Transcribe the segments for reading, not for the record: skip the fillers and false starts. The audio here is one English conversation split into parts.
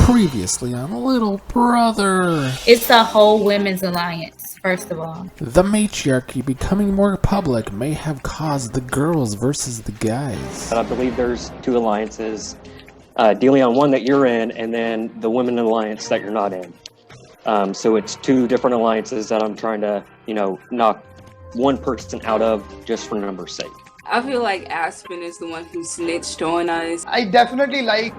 Previously on Little Brother. It's a whole women's alliance, first of all. The Matriarchy becoming more public may have caused the girls versus the guys. I believe there's two alliances, Deleon, one that you're in, and then the Women Alliance that you're not in. So it's two different alliances that I'm trying to, knock one person out of just for numbers' sake. I feel like Aspen is the one who snitched on us. I definitely like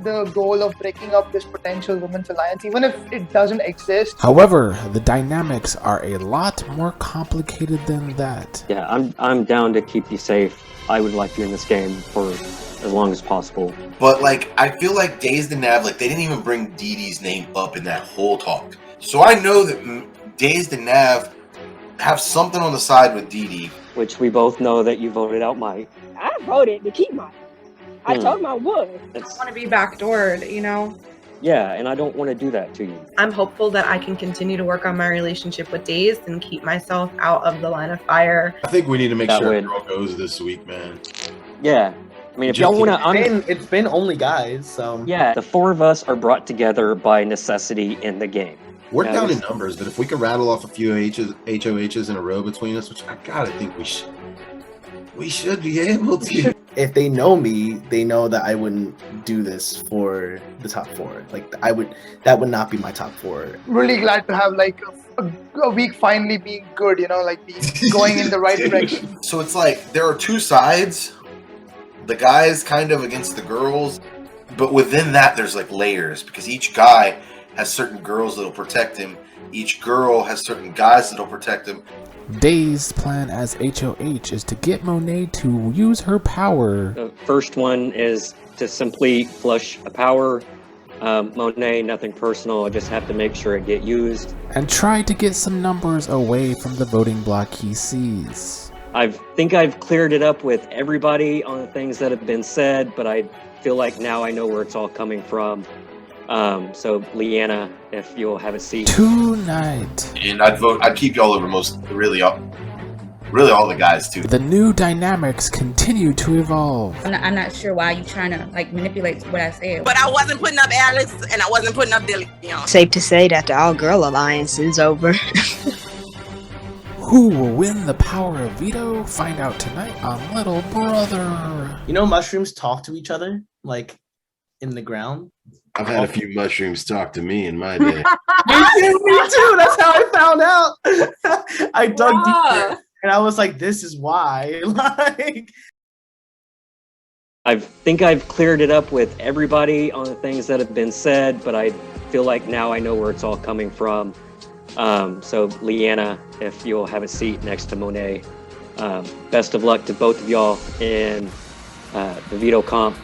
the goal of breaking up this potential women's alliance, even if it doesn't exist. However, the dynamics are a lot more complicated than that. Yeah, I'm down to keep you safe. I would like you in this game for as long as possible. But I feel like Dazed and Nav, they didn't even bring Dee Dee's name up in that whole talk. So I know that Dazed and Nav have something on the side with Dee Dee. Which we both know that you voted out Mike. I voted to keep Mike. I told him I would. I don't want to be backdoored, Yeah, and I don't want to do that to you. I'm hopeful that I can continue to work on my relationship with Dazed and keep myself out of the line of fire. I think we need to make sure a girl goes this week, man. Yeah. I mean, if y'all want to... It's been only guys, so... Yeah, the four of us are brought together by necessity in the game. We're down in numbers, but if we could rattle off a few HOHs in a row between us, which I gotta think we should be able to. If they know me, they know that I wouldn't do this for the top four. That would not be my top four. Really glad to have a week finally being good, being going in the right direction. So it's there are two sides. The guys kind of against the girls, but within that there's layers, because each guy has certain girls that'll protect him. Each girl has certain guys that'll protect him. Dazed's plan as HOH is to get Monet to use her power. The first one is to simply flush a power. Monet, nothing personal. I just have to make sure it get used. And try to get some numbers away from the voting block he sees. I think I've cleared it up with everybody on the things that have been said, but I feel like now I know where it's all coming from. So Leanna, if you'll have a seat. Tonight. And I'd keep y'all over really all the guys too. The new dynamics continue to evolve. I'm not sure why you trying to manipulate what I said. But I wasn't putting up Alex and I wasn't putting up Deleon. Safe to say that the all-girl alliance is over. Who will win the power of Veto? Find out tonight on Little Brother. Mushrooms talk to each other, in the ground. I've had a few mushrooms talk to me in my day. Me too. That's how I found out. I dug deeper, and I was like, "This is why." I think I've cleared it up with everybody on the things that have been said, but I feel like now I know where it's all coming from. So Leanna, if you'll have a seat next to Monet. Best of luck to both of y'all in the Veto comp.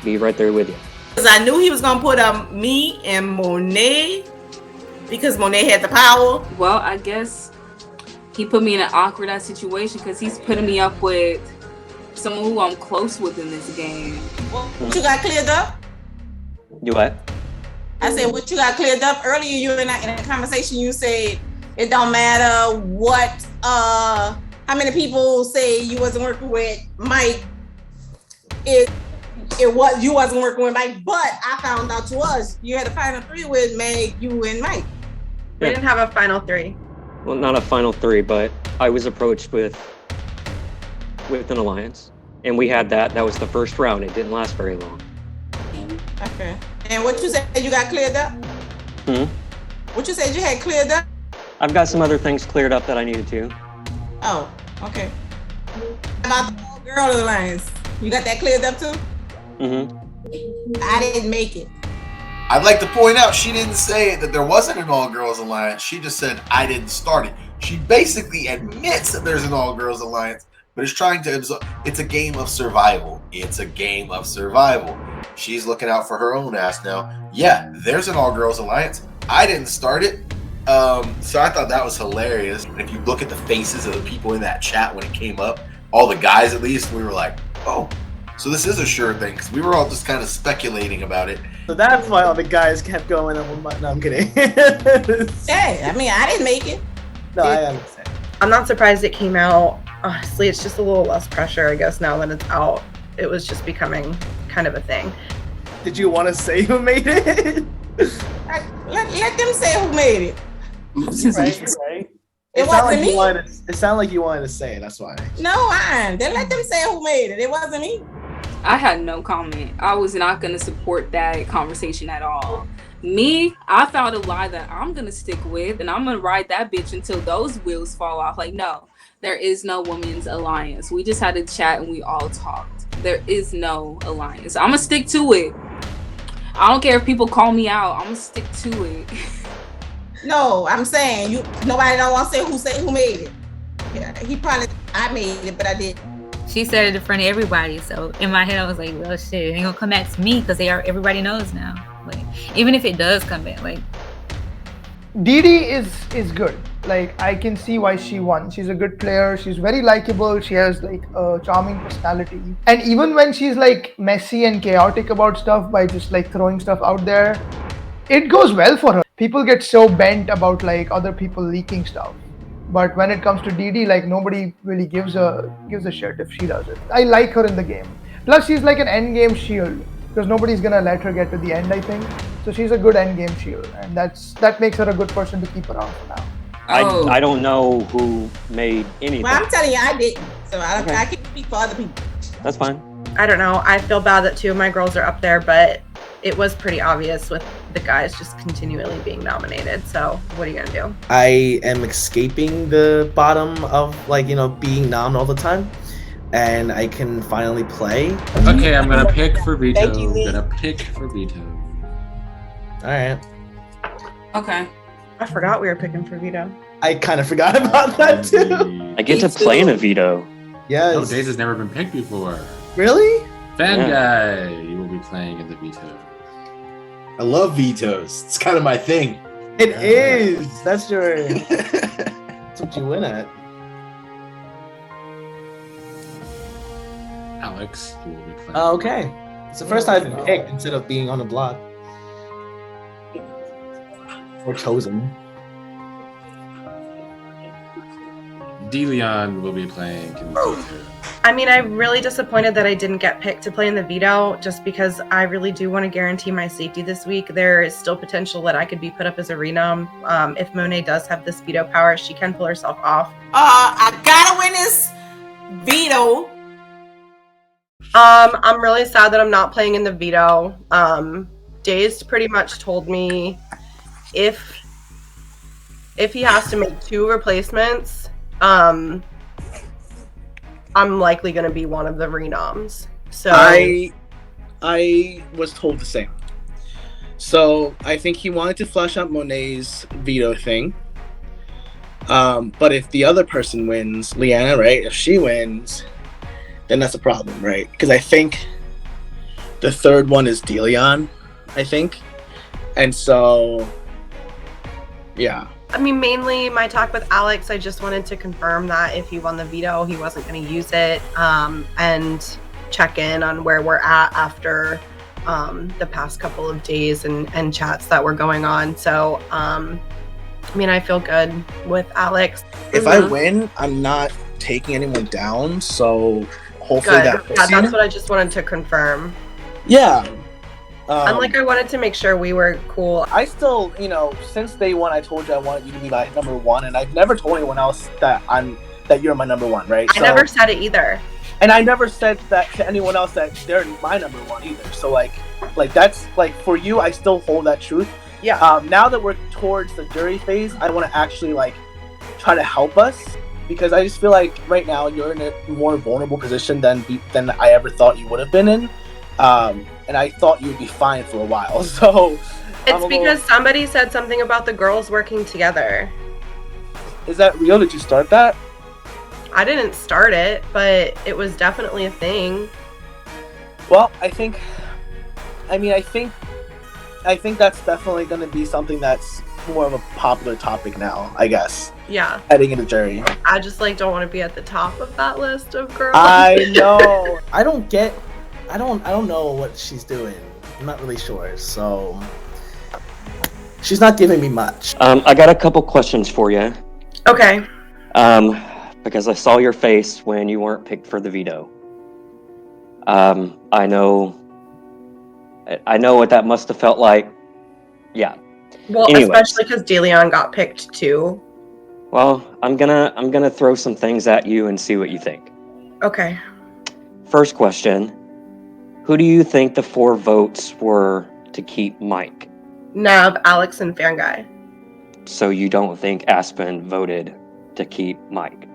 Be right there with you. Because I knew he was going to put up me and Monet because Monet had the power. Well, I guess he put me in an awkward ass situation because he's putting me up with someone who I'm close with in this game. Well, what you got cleared up? You what? I said, what you got cleared up earlier, you in a conversation, you said it don't matter how many people say you wasn't working with Mike. You wasn't working with Mike, but I found out you had a final three with Meg, you and Mike. We didn't have a final three. Well, not a final three, but I was approached with an alliance, and we had that. That was the first round. It didn't last very long. Okay. And what you said you got cleared up? What you said you had cleared up? I've got some other things cleared up that I needed to. Oh, okay. About the whole girl alliance, you got that cleared up too? I didn't make it. I'd like to point out she didn't say that there wasn't an all-girls alliance. She just said I didn't start it. She basically admits that there's an all-girls alliance, but is trying to absorb. It's a game of survival. It's a game of survival. She's looking out for her own ass now. Yeah, there's an all-girls alliance. I didn't start it. So I thought that was hilarious. And if you look at the faces of the people in that chat when it came up, all the guys at least, we were like, oh, so this is a sure thing, because we were all just kind of speculating about it. So that's why all the guys kept going. No, I'm kidding. Hey, I didn't make it. No, I understand. I'm not surprised it came out. Honestly, it's just a little less pressure, I guess, now that it's out. It was just becoming kind of a thing. Did you want to say who made it? Let them say who made it. Right. It wasn't me. It sounded like you wanted to say it. That's why. No, then let them say who made it. It wasn't me. I had no comment. I was not going to support that conversation at all. Me, I found a lie that I'm going to stick with, and I'm going to ride that bitch until those wheels fall off. Like, no, there is no women's alliance. We just had a chat and we all talked. There is no alliance. I'm going to stick to it. I don't care if people call me out. I'm going to stick to it. No, I'm saying nobody don't want to say who made it. Yeah, he probably, I made it, but I didn't. She said it in front of everybody, so in my head I was like, well, shit, it ain't gonna come back to me because everybody knows now. Like, even if it does come back, like, Didi is good. Like, I can see why she won. She's a good player. She's very likable. She has like a charming personality. And even when she's like messy and chaotic about stuff by just like throwing stuff out there, it goes well for her. People get so bent about like other people leaking stuff. But when it comes to Didi, like nobody really gives a shit if she does it. I like her in the game. Plus, she's like an end game shield because nobody's gonna let her get to the end, I think. So she's a good end game shield, and that makes her a good person to keep around for now. I don't know who made anything. Well, I'm telling you, I didn't. So I can't speak for other people. That's fine. I don't know. I feel bad that 2 of my girls are up there, but it was pretty obvious with the guys just continually being nominated. So what are you gonna do? I am escaping the bottom of being nom all the time, and I can finally play. Okay, I'm gonna pick for Veto. Thank you, Lee. I'm gonna pick for Veto. All right. Okay. I forgot we were picking for Veto. I kind of forgot about that too. I get to play in a veto. Yes. No, Days has never been picked before. Really? Fan guy, you will be playing in the Veto. I love vetoes. It's kind of my thing. It is. That's that's what you win at. Alex, you will be playing. Oh, okay. It's the first time I've been picked instead of being on the block. Or chosen. DeLeon will be playing in the Veto. I mean, I'm really disappointed that I didn't get picked to play in the veto just because I really do want to guarantee my safety this week. There is still potential that I could be put up as a renom. If Monet does have this veto power, she can pull herself off. I gotta win this veto. I'm really sad that I'm not playing in the veto. Dazed pretty much told me if he has to make 2 replacements, I'm likely going to be one of the renoms. So I was told the same. So I think he wanted to flush out Monet's veto thing. But if the other person wins, Leanna, right? If she wins, then that's a problem, right? Because I think the third one is DeLeon, I think. And so, yeah. I mean, mainly my talk with Alex, I just wanted to confirm that if he won the veto, he wasn't going to use it, and check in on where we're at after the past couple of days and chats that were going on. So, I mean, I feel good with Alex. If I win, I'm not taking anyone down, so hopefully Good. that Yeah, that's what I just wanted to confirm. Yeah. And like, I wanted to make sure we were cool. I still, since day one, I told you I wanted you to be my number one, and I've never told anyone else that you're my number one, right? I never said it either. And I never said that to anyone else that they're my number one either. So like that's like for you, I still hold that truth. Yeah. Now that we're towards the jury phase, I want to actually try to help us, because I just feel like right now you're in a more vulnerable position than I ever thought you would have been in. And I thought you'd be fine for a while. So it's because somebody said something about the girls working together. Is that real? Did you start that? I didn't start it, but it was definitely a thing. Well, I think that's definitely going to be something that's more of a popular topic now, I guess. Yeah. Heading into jury. I just don't want to be at the top of that list of girls. I know. I don't know what she's doing. I'm not really sure. So she's not giving me much. I got a couple questions for you. Okay. Because I saw your face when you weren't picked for the veto. I know I know what that must have felt like. Yeah. Well, Anyways. especially because DeLeon got picked too. Well, I'm gonna throw some things at you and see what you think. Okay. First question: who do you think the 4 votes were to keep Mike? Nav, Alex, and Fanguy. So you don't think Aspen voted to keep Mike?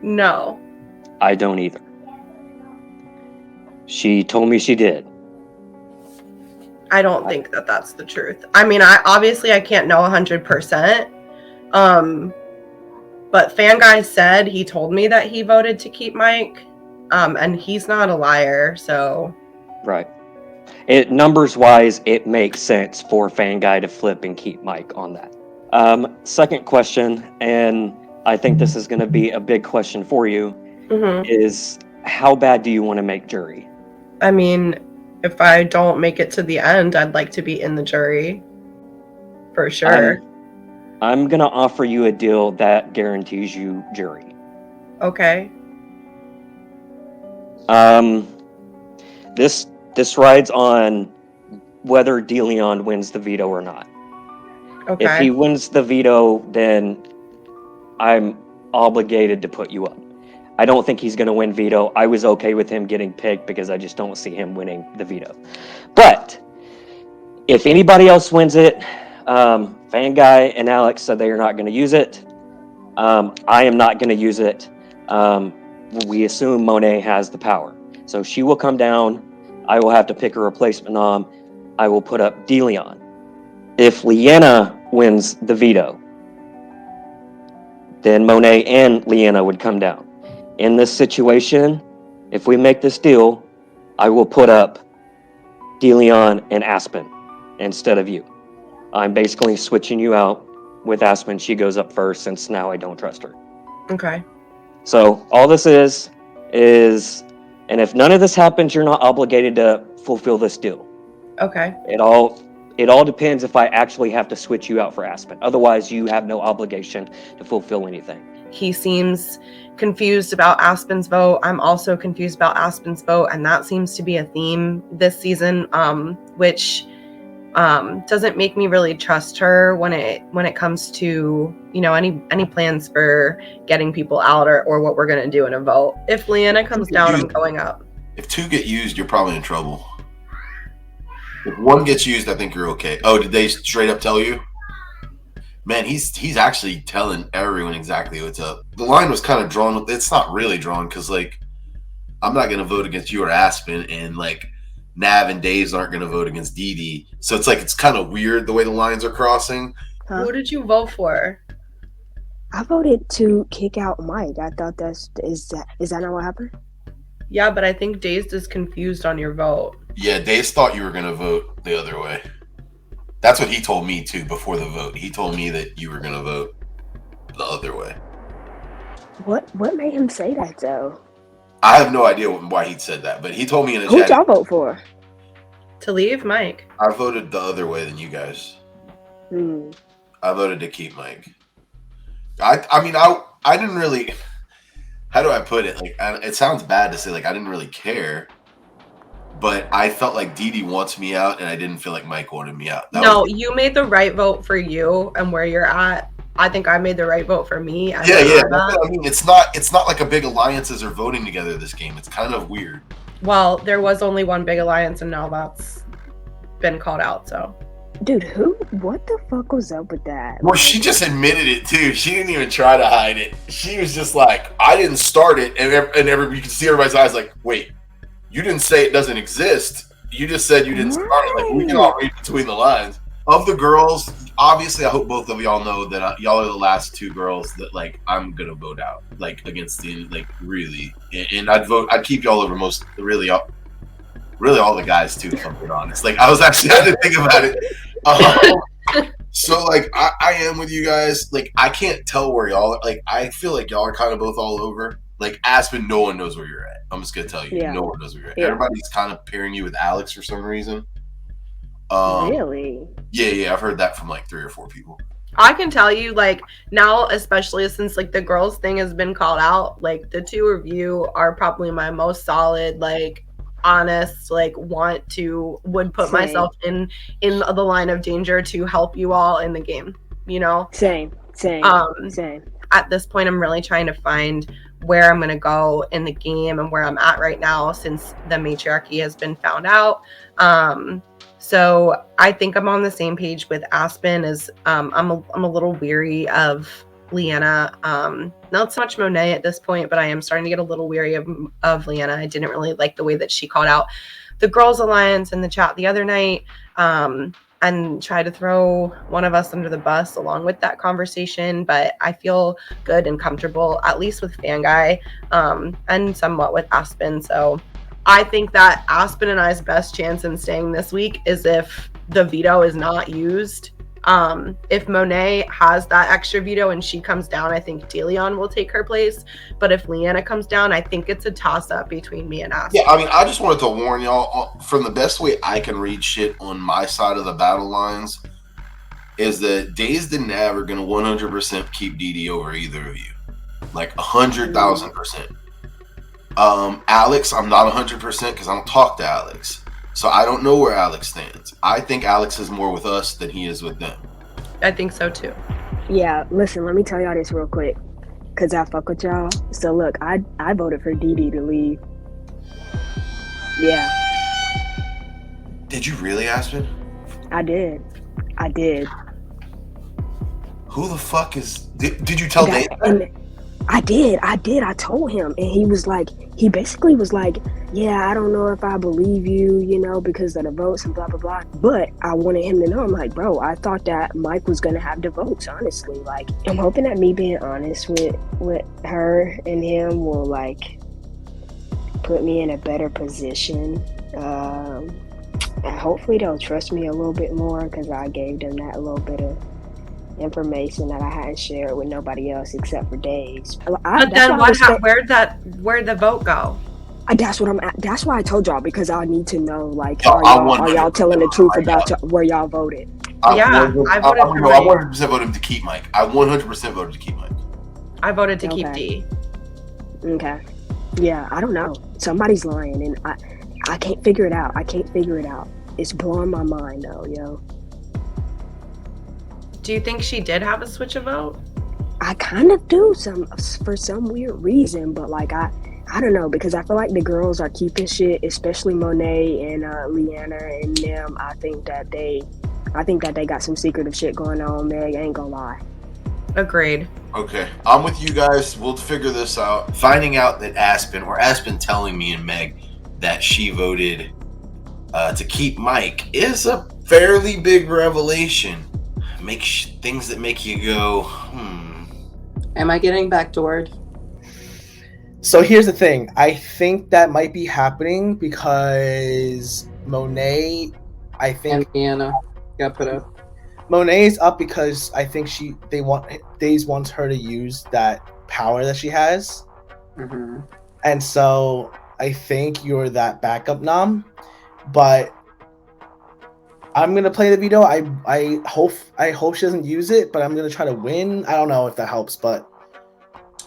No. I don't either. She told me she did. I don't think that that's the truth. I mean, I can't know 100%. But Fanguy said he told me that he voted to keep Mike. And he's not a liar, so. Right. Numbers wise, it makes sense for Fanguy to flip and keep Mike on that. Second question, and I think this is going to be a big question for you, is how bad do you want to make jury? I mean, if I don't make it to the end, I'd like to be in the jury. For sure. I'm going to offer you a deal that guarantees you jury. Okay. This rides on whether DeLeon wins the veto or not. Okay. If he wins the veto, then I'm obligated to put you up. I don't think he's going to win veto. I was okay with him getting picked because I just don't see him winning the veto. But if anybody else wins it, Fanguy and Alex said they are not going to use it. I am not going to use it. We assume Monet has the power. So she will come down. I will have to pick a replacement nom. I will put up DeLeon. If Leanna wins the veto, then Monet and Leanna would come down. In this situation, if we make this deal, I will put up DeLeon and Aspen instead of you. I'm basically switching you out with Aspen. She goes up first since now I don't trust her. Okay. So all this is, and if none of this happens, you're not obligated to fulfill this deal. Okay. It all depends if I actually have to switch you out for Aspen. Otherwise, you have no obligation to fulfill anything. He seems confused about Aspen's vote. I'm also confused about Aspen's vote, and that seems to be a theme this season, which doesn't make me really trust her when it comes to, you know, any plans for getting people out or what we're gonna do in a vote. If Leanna comes down, I'm going up. If 2 get used, you're probably in trouble. If 1 gets used, I think you're okay. Oh, did they straight up tell you? Man, he's actually telling everyone exactly what's up. The line was kind of drawn. It's not really drawn because, like, I'm not going to vote against you or Aspen, and, like, Nav and Daves aren't going to vote against Dee Dee. So it's like it's kind of weird the way the lines are crossing. Who did you vote for? I voted to kick out Mike. I thought is that not what happened? Yeah, but I think Dazed is confused on your vote. Yeah, Daves thought you were going to vote the other way. That's what he told me, too, before the vote. He told me that you were going to vote the other way. What made him say that, though? I have no idea why he said that, but he told me in a Who'd chat. y'all vote for? To leave Mike. I voted the other way than you guys. I voted to keep Mike. I mean, I didn't really... How do I put it? Like, it sounds bad to say, like, I didn't really care. But I felt like Dee Dee wants me out, and I didn't feel like Mike wanted me out. You made the right vote for you and where you're at. I think I made the right vote for me. Yeah. I mean, it's not like a big alliances are voting together this game. It's kind of weird. Well, there was only one big alliance, and now that's been called out. So, dude, what the fuck was up with that? Well, she just admitted it too. She didn't even try to hide it. She was just like, "I didn't start it," and you can see everybody's eyes like, "Wait, you didn't say it doesn't exist. You just said you didn't start it." Like, we can all read between the lines. Of the girls, obviously, I hope both of y'all know that y'all are the last 2 girls that, like, I'm gonna vote out, like, against the, like, really. And I'd keep y'all over really all the guys too, if I'm being honest. Like, I was actually had to think about it. So, like, I am with you guys. Like, I can't tell where y'all are. Like, I feel like y'all are kind of both all over. Like, Aspen, no one knows where you're at. I'm just gonna tell you, no one knows where you're at. Everybody's kind of pairing you with Alex for some reason. Really? Yeah, I've heard that from like 3 or 4 people. I can tell you, like, now, especially since, like, the girls thing has been called out, like, the 2 of you are probably my most solid, like, honest, like would put Same. myself in the line of danger to help you all in the game, you know? Same. At this point, I'm really trying to find where I'm going to go in the game and where I'm at right now since the matriarchy has been found out. So I think I'm on the same page with Aspen as I'm a little weary of Leanna. Not so much Monet at this point, but I am starting to get a little weary of Leanna. I didn't really like the way that she called out the Girls Alliance in the chat the other night. And try to throw one of us under the bus along with that conversation. But I feel good and comfortable, at least with Fanguy, and somewhat with Aspen. So I think that Aspen and I's best chance in staying this week is if the veto is not used. If Monet has that extra veto and she comes down, I think Deleon will take her place. But if Leanna comes down, I think it's a toss-up between me and Aspen. Yeah, I mean, I just wanted to warn y'all, from the best way I can read shit on my side of the battle lines, is that Dazed and Nav are going to 100% keep DD over either of you. Like 100,000%. Alex, I'm not 100% because I don't talk to Alex. So I don't know where Alex stands. I think Alex is more with us than he is with them. I think so too. Yeah, listen, let me tell y'all this real quick, because I fuck with y'all. So look, I voted for DD to leave. Yeah. Did you really, Aspen? I did. Who the fuck is... Did you tell Dave? I did. I told him. And he basically was like, yeah, I don't know if I believe you, you know, because of the votes and blah, blah, blah. But I wanted him to know, I'm like, bro, I thought that Mike was going to have the votes, honestly. Like, I'm hoping that me being honest with her and him will, like, put me in a better position. And hopefully they'll trust me a little bit more because I gave them that little bit of information that I hadn't shared with nobody else except for Days. But then where'd the vote go? That's why I told y'all, because I need to know, like, are y'all telling the truth about where y'all voted? I voted for Mike. I 100% voted to keep Mike. I 100% voted to keep Mike. I voted to keep D. Okay. Yeah, I don't know. Somebody's lying, and I can't figure it out. It's blowing my mind, though, yo. Do you think she did have a switch of vote? I kind of do, for some weird reason, but like I don't know, because I feel like the girls are keeping shit, especially Monet and Leanna and them. I think that they got some secretive shit going on, Meg. I ain't gonna lie. Agreed. Okay, I'm with you guys. We'll figure this out. Finding out that Aspen telling me and Meg that she voted to keep Mike is a fairly big revelation. Things that make you go, Am I getting backdoored? So here's the thing. I think that might be happening because Monet, and Anna got put up. Monet's up because I think Days wants her to use that power that she has. Mm-hmm. And so I think you're that backup nom. But I'm gonna play the veto. I hope she doesn't use it, but I'm gonna try to win. I don't know if that helps, but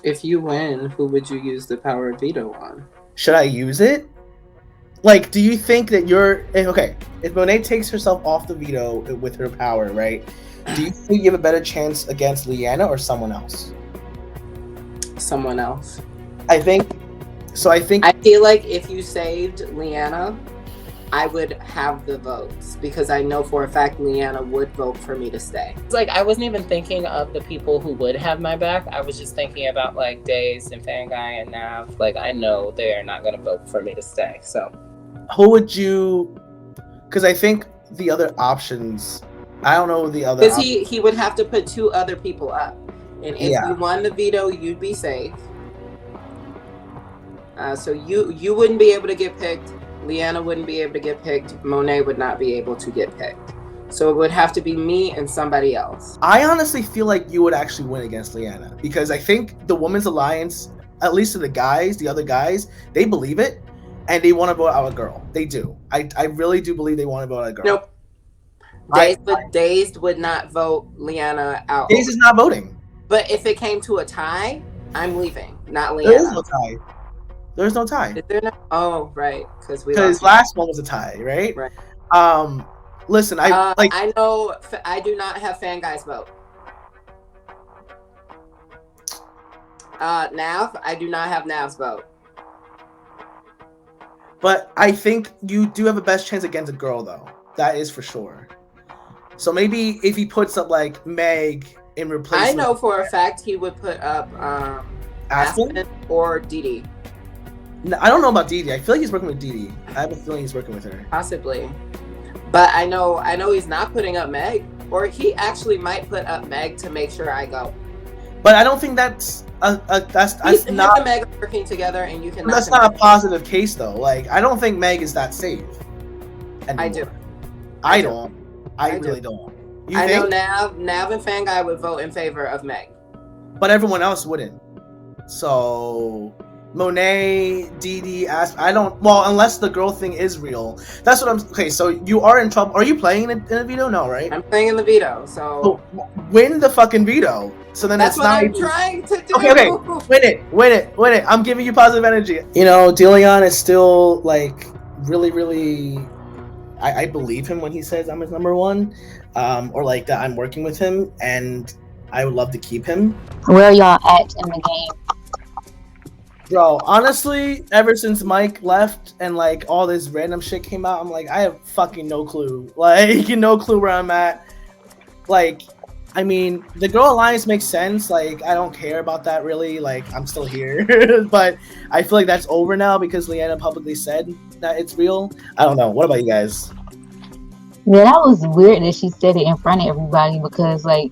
if you win, who would you use the power of veto on? Should I use it? Like, do you think that if Monet takes herself off the veto with her power, right? Do you think you have a better chance against Leanna or someone else? Someone else. I feel like if you saved Leanna, I would have the votes because I know for a fact Leanna would vote for me to stay. It's like I wasn't even thinking of the people who would have my back. I was just thinking about like Days and Fanguy and Nav. Like I know they are not going to vote for me to stay. So who would you? Because I think the other options. I don't know the other. Because he would have to put two other people up, and if you won the veto, you'd be safe. So you wouldn't be able to get picked. Leanna wouldn't be able to get picked. Monet would not be able to get picked. So it would have to be me and somebody else. I honestly feel like you would actually win against Leanna because I think the Women's Alliance, at least to the other guys, they believe it and they want to vote out a girl. They do. I really do believe they want to vote out a girl. Nope. Dazed would not vote Leanna out. Dazed is not voting. But if it came to a tie, I'm leaving, not There is Leanna. no tie. There's no tie. Is there no? Oh, right, Because last one was a tie, right? Right. Listen, I know I do not have Fan Guy's vote. Nav, I do not have Nav's vote. But I think you do have a best chance against a girl, though. That is for sure. So maybe if he puts up like Meg in replacement. I know for a fact he would put up Aspen or Didi. No, I don't know about Didi. I feel like he's working with Didi. I have a feeling he's working with her. Possibly. But I know he's not putting up Meg. Or he actually might put up Meg to make sure I go. But I don't think that's He's not and Meg are working together, and you can. That's not a positive case, though. Like, I don't think Meg is that safe anymore. I do. I don't. I really don't. You I think? know Nav and Fan Guy would vote in favor of Meg. But everyone else wouldn't. So Monet, Didi, I don't. Well, unless the girl thing is real. That's what I'm. Okay, so you are in trouble. Are you playing in a veto? No, right? I'm playing in the veto. So win the fucking veto. So then that's it's what not I'm trying to do. Okay. Win it. I'm giving you positive energy. You know, Deleon is still like really. I believe him when he says I'm his number one, or like that I'm working with him, and I would love to keep him. Where y'all at in the game? Bro, honestly, ever since Mike left and like all this random shit came out, I'm like, I have fucking no clue. Like, no clue where I'm at. Like, I mean, the Girl Alliance makes sense. Like, I don't care about that really. Like, I'm still here. But I feel like that's over now because Leanna publicly said that it's real. I don't know. What about you guys? Yeah, that was weird that she said it in front of everybody because, like,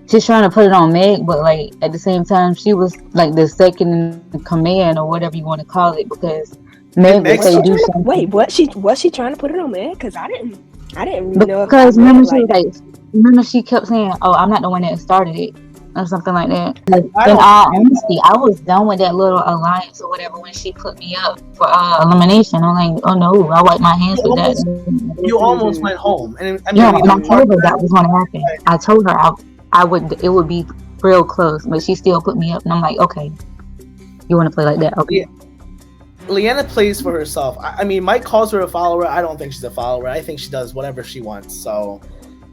she's trying to put it on Meg, but, like, at the same time, she was, like, the second in command or whatever you want to call it because Meg would say do something. Wait, was she trying to put it on Meg? Because I didn't know. Because remember she was like, remember she kept saying, "Oh, I'm not the one that started it," or something like that. Like, in all honesty, I was done with that little alliance or whatever when she put me up for elimination. I'm like, oh no, I wiped my hands with that. You almost went home, and I mean, yeah, and I told her that was going to happen. I told her I would. It would be real close, but she still put me up, and I'm like, okay, you want to play like that? Okay. Yeah. Leanna plays for herself. I mean, Mike calls her a follower. I don't think she's a follower. I think she does whatever she wants. So,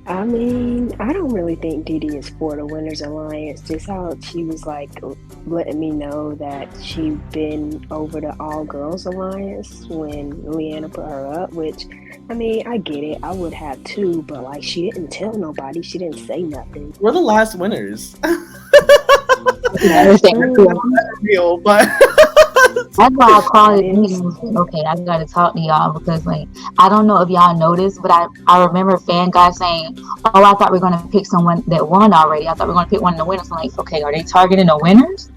I mean, I don't really think Didi is for the Winners Alliance. Just how she was like letting me know that she'd been over the All Girls Alliance when Leanna put her up, which, I mean, I get it. I would have too, but like she didn't tell nobody. She didn't say nothing. We're the last winners. Real, but that's why I call it meetings. Okay, I gotta talk to y'all because, like, I don't know if y'all noticed, but I remember Fan Guy saying, "Oh, I thought we were gonna pick someone that won already. I thought we were gonna pick one of the winners." I'm like, okay, are they targeting the winners?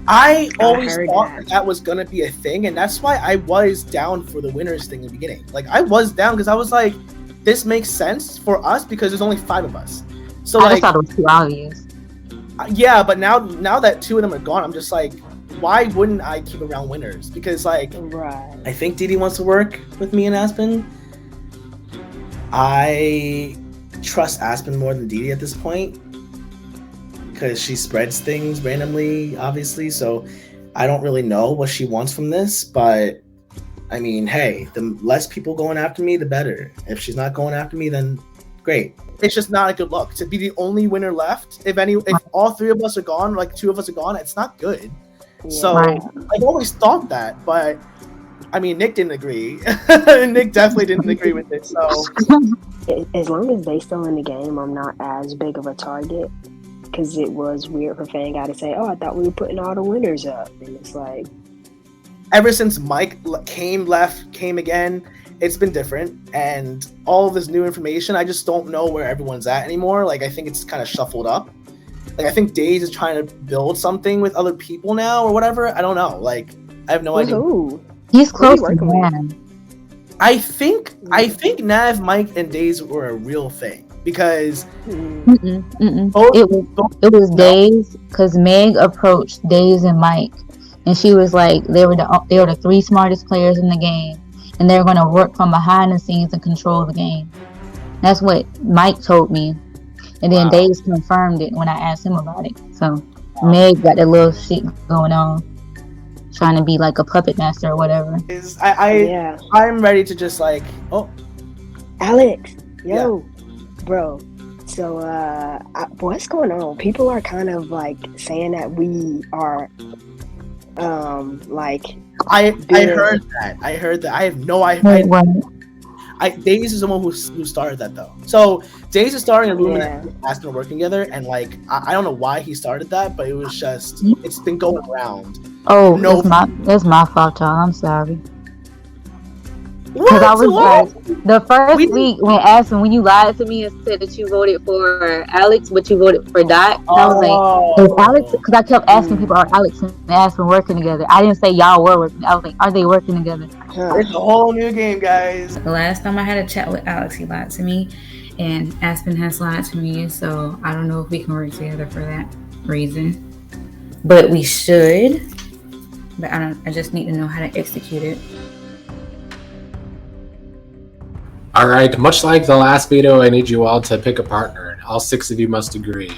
I always thought that was gonna be a thing, and that's why I was down for the winners thing in the beginning. Like, I was down because I was like, this makes sense for us because there's only 5 of us. So I just thought it was too obvious. Yeah, but now that 2 of them are gone, I'm just like, why wouldn't I keep around winners? Because, like, I think Didi wants to work with me and Aspen. I trust Aspen more than Didi at this point because she spreads things randomly, obviously. So I don't really know what she wants from this, but I mean, hey, the less people going after me, the better. If she's not going after me, then great. It's just not a good look to be the only winner left. If all 3 of us are gone, like 2 of us are gone, it's not good. So I've always thought that, but I mean, Nick didn't agree. Nick definitely didn't agree with it. So as long as they still in the game, I'm not as big of a target because it was weird for Fan Guy to say, "Oh, I thought we were putting all the winners up," and it's like, ever since Mike came again, it's been different, and all of this new information, I just don't know where everyone's at anymore. Like, I think it's kind of shuffled up. Like, I think Days is trying to build something with other people now or whatever. I don't know. Like, I have no idea. He's close to Nav. I think Nav, Mike, and Days were a real thing because it was Days because Meg approached Days and Mike, and she was like, they were the 3 smartest players in the game, and they're going to work from behind the scenes and control the game. That's what Mike told me. And then Days confirmed it when I asked him about it. So Meg got that little shit going on. trying to be like a puppet master or whatever. I'm ready to just like, Alex, yo, bro. So, what's going on? People are kind of like saying that we are, like. I heard that. I have no idea. Days is the one who started that though. So Days is starting a rumor that Aspen are working together, and like I don't know why he started that, but it was just it's been going around. Oh, no, that's my fault, y'all. I'm sorry. Because I was like, the first week when you lied to me and said that you voted for Alex, but you voted for Dot, and I was like, is Alex? Because I kept asking people, are Alex and Aspen working together? I didn't say y'all were working. I was like, are they working together? It's a whole new game, guys. The last time I had a chat with Alex, he lied to me, and Aspen has lied to me, so I don't know if we can work together for that reason. But we should. But I just need to know how to execute it. Alright, much like the last veto, I need you all to pick a partner, and all 6 of you must agree.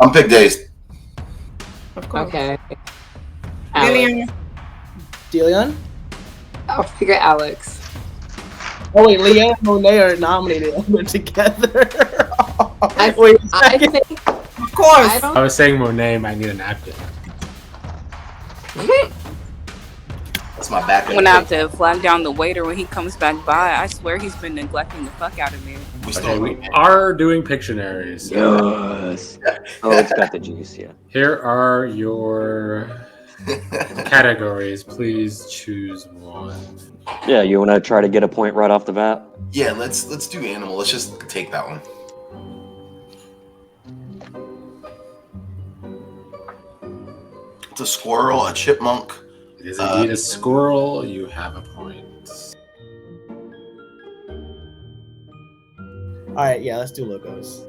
I'm pick Days. Okay. Delian? I'll figure Alex. Oh wait, Leanne and Monet are nominated. We're together. I think, of course. I was saying Monet might need a napkin. That's my back. I'm gonna have to flag down the waiter when he comes back by. I swear he's been neglecting the fuck out of me. We are doing Pictionaries. Yes. Oh, it's got the juice, yeah. Here are your categories. Please choose one. Yeah, you want to try to get a point right off the bat? Yeah, let's do animal. Let's just take that one. It's a squirrel, a chipmunk. It is indeed a squirrel. You have a point. All right, yeah, let's do logos.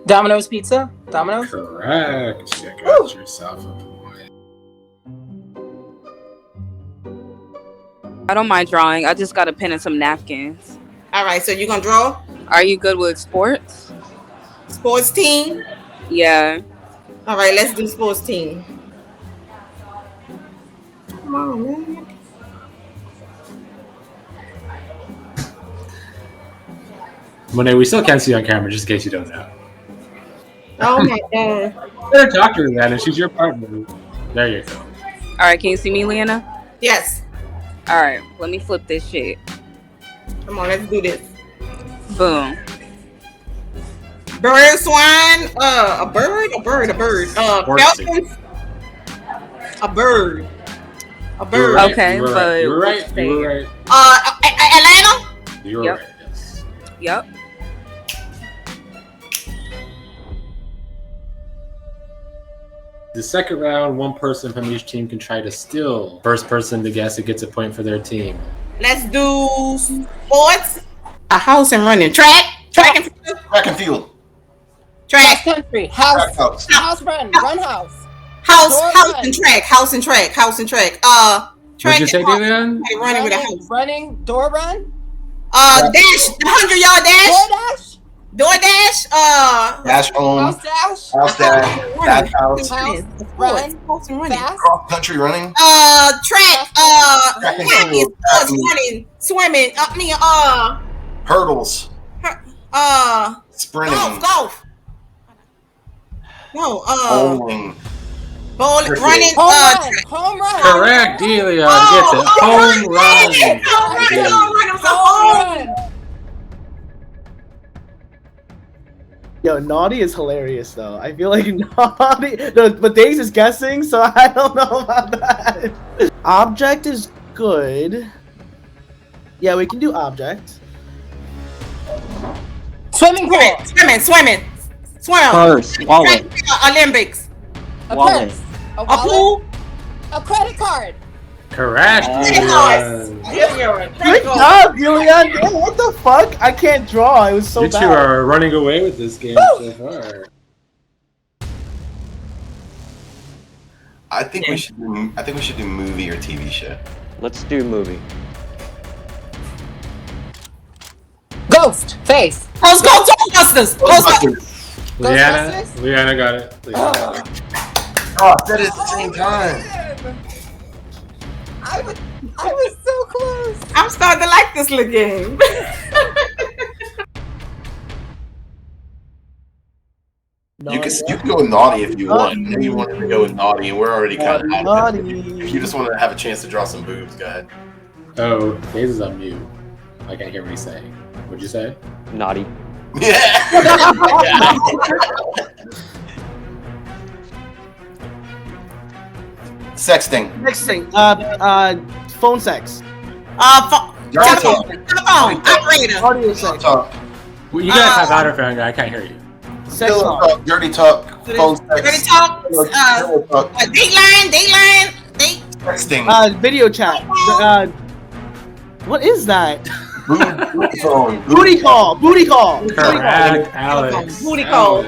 Domino's Pizza? Domino's? Correct. You got yourself a point. I don't mind drawing. I just got a pen and some napkins. All right, so you're gonna draw? Are you good with sports? Sports team? Yeah. All right, let's do sports team. Come on, man. Monet, we still can't see you on camera, just in case you don't know. Oh my god. Better talk to her then, and she's your partner. There you go. All right, can you see me, Leanna? Yes. All right, let me flip this shit. Come on, let's do this. Boom. Bird, swine, a bird. Falcons. A bird. Okay, you were but you were right. You were right. Atlanta. You were Yep. right. Yes. Yep. The second round, one person from each team can try to steal. First person to guess it gets a point for their team. Let's do sports. A house and running. Track and field. Track. Country. House. House run. Run house. House and track. What'd you say, David? Running with a house. Running. Door run. Dash. The 100-yard dash. DoorDash. Dash home. House dash. House dash. Dash house. Run. Fast. Cross country running. Track. Track and field. Sports, running, swimming. Hurdles. Sprinting. Golf. No. Bowling. Running. Home run. Correct, Delia gets it. Home run. Home run. Yo, Naughty is hilarious though. I feel like Naughty, but Days is guessing, so I don't know about that. Object is good. Yeah, we can do object. Swimming pool. Swim. Purse. Wallet. Olympics. A Wallet. purse. A pool. A credit card. Correct. Good job, Julian. Damn, what the fuck? I can't draw. It was so You bad. two are running away with this game so far. I think we should do movie or TV show. Let's do movie. Ghost. Face. Ghostbusters. Leanna got it. Leanna. Oh, that is the same time. I was so close. I'm starting to like this little game. You can go naughty if you want. Maybe you wanted to go with naughty, and we're already kind of out of it. If you just want to have a chance to draw some boobs, go ahead. Oh, Hayes is on mute. I can't hear what he's saying. What'd you say? Naughty. Yeah. Sexting. Phone sex. Telephone. Operator. Audio sex. Talk. Well, you gotta have outer fan guy. I can't hear you. Sex talk. Dirty talk. Phone sex. Dirty talk. Dateline. Sexting. Video chat. What is that? Booty phone. Booty call. Correct, Alex. Booty call.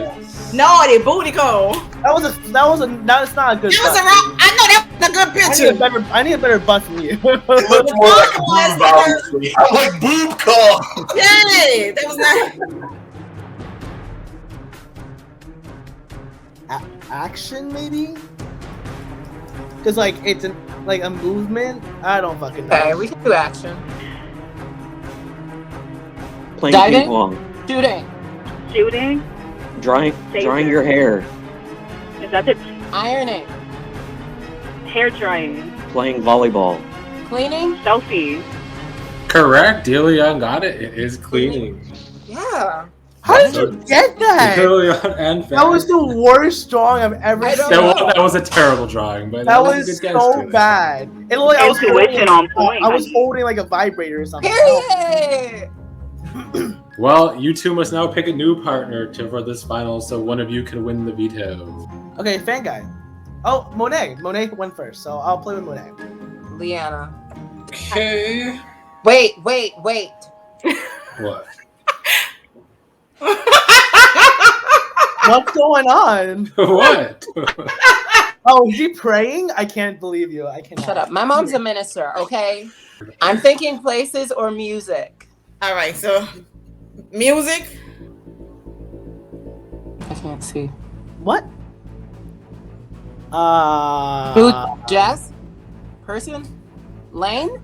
Naughty booty call. That's not a good. That was a wrong. I know that was a good picture. I need a better butt from you. It looks more like a boob, obviously. I'm like boob call. Yeah, that was not. Action maybe? Because like it's like a movement. I don't fucking know. Okay, we can do action. Playing Diving? ping pong. Shooting. Drying your hair. Is that it? Ironing. Hair drying. Playing volleyball. Cleaning. Selfies. Correct. DeLeon got it. It is cleaning. Yeah. How did you get that? DeLeon and That was the worst drawing I've ever seen. That was a terrible drawing, but that was was a good guess so to it. bad. It looked like Intuition on point. I was holding like a vibrator or something. Period. Well, you two must now pick a new partner for this final, so one of you can win the veto. Okay, fan guy. Oh, Monet. Monet went first, so I'll play with Monet. Leanna. Okay. Wait. What? What's going on? What? Oh, is he praying? I can't believe you. I cannot. Shut up. My mom's a minister, okay? I'm thinking places or music. All right, so music. I can't see. What? Food, jazz, person, lane.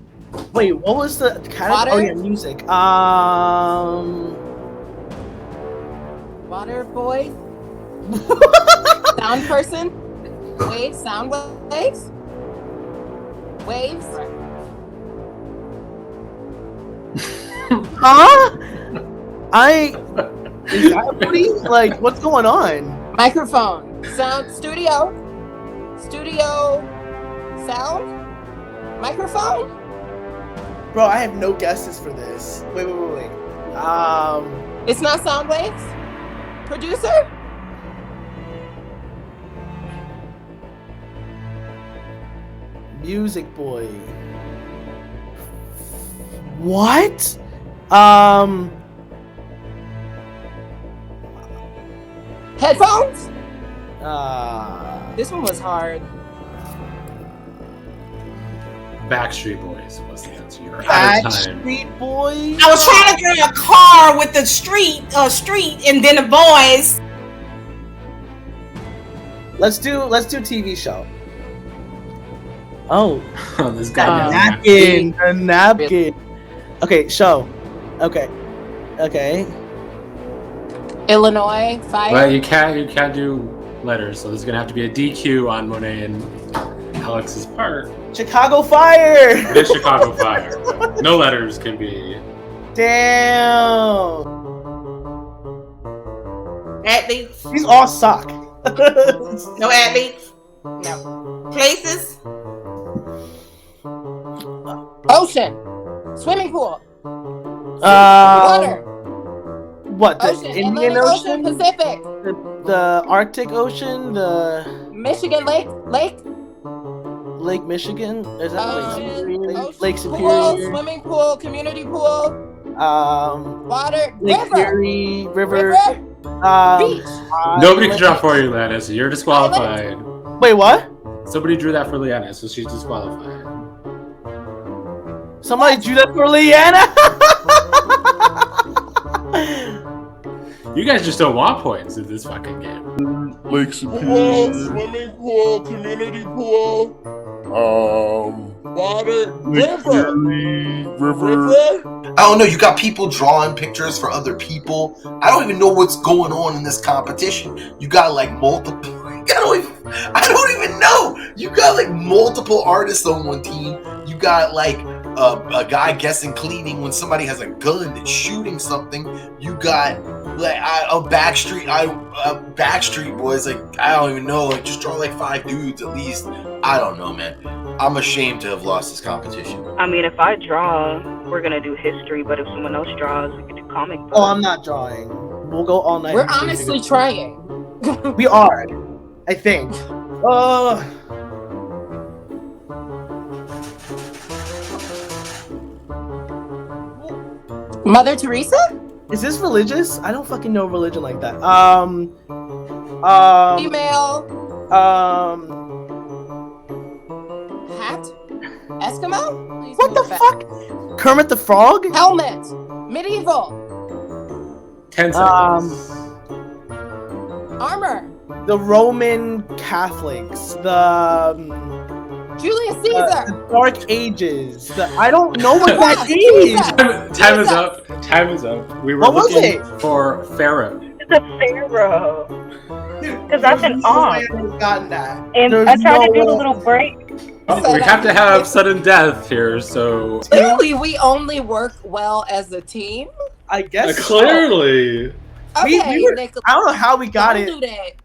Wait, what was the category? Water? Oh yeah, music. Water boy. Sound person. Waves. Sound waves. Waves. Huh? Is that pretty? Like, what's going on? Microphone. Sound studio. Studio. Sound. Microphone. Bro, I have no guesses for this. Wait. It's not sound waves. Producer. Music boy. What? Headphones. This one was hard. Backstreet Boys was the answer. You're out of time. Backstreet Boys. I was trying to draw a car with the street, and then the boys. Let's do TV show. Oh, this guy. A napkin. Okay, show. Okay. Illinois fire. But you can't do letters, so there's gonna have to be a DQ on Monet and Alex's part. Chicago Fire. It is Chicago Fire. But no letters can be. Damn. Athletes. These all suck. No athletes. No. Places. Ocean. Swimming pool. Water. What? The Ocean. Indian Atlantic Ocean? Pacific. The Arctic Ocean? The Michigan Lake. Lake Michigan? Is that Lake Pool, Superior? swimming pool, community pool, water, Lake river, Erie, river. beach. Nobody can draw for you, Leanna, so you're disqualified. Wait, what? Somebody drew that for Leanna, so she's disqualified. Somebody drew that for Leanna? You guys just don't want points in this fucking game. Lake Superior, swimming pool, community pool, water, river. I don't know. You got people drawing pictures for other people. I don't even know what's going on in this competition. You got like multiple. I don't even know. You got like multiple artists on one team. You got like a guy guessing cleaning when somebody has a gun that's shooting something. You got like Backstreet Boys. Like I don't even know. Like just draw like 5 dudes at least. I don't know, man. I'm ashamed to have lost this competition. I mean, if I draw, we're gonna do history, but if someone else draws, we can do comic book. Oh, I'm not drawing. We'll go all night. We're honestly trying. We are, I think. Mother Teresa? Is this religious? I don't fucking know religion like that. Female. Hat? Eskimo? Please what the move back. fuck? Kermit the Frog? Helmet. Medieval. 10 seconds. Armor. The Roman Catholics. The Julius Caesar. the Dark Ages. I don't know what that is. Time is up. Time is up. We were What was looking it? for Pharaoh. It's a pharaoh. Because that's an aunt. Gotten that. And There's I tried to no do a way. little break. Oh, we have to have sudden death here, so Clearly, we only work well as a team. I guess. clearly. Okay, we were, Nicholas, I don't know how we got don't it. do that.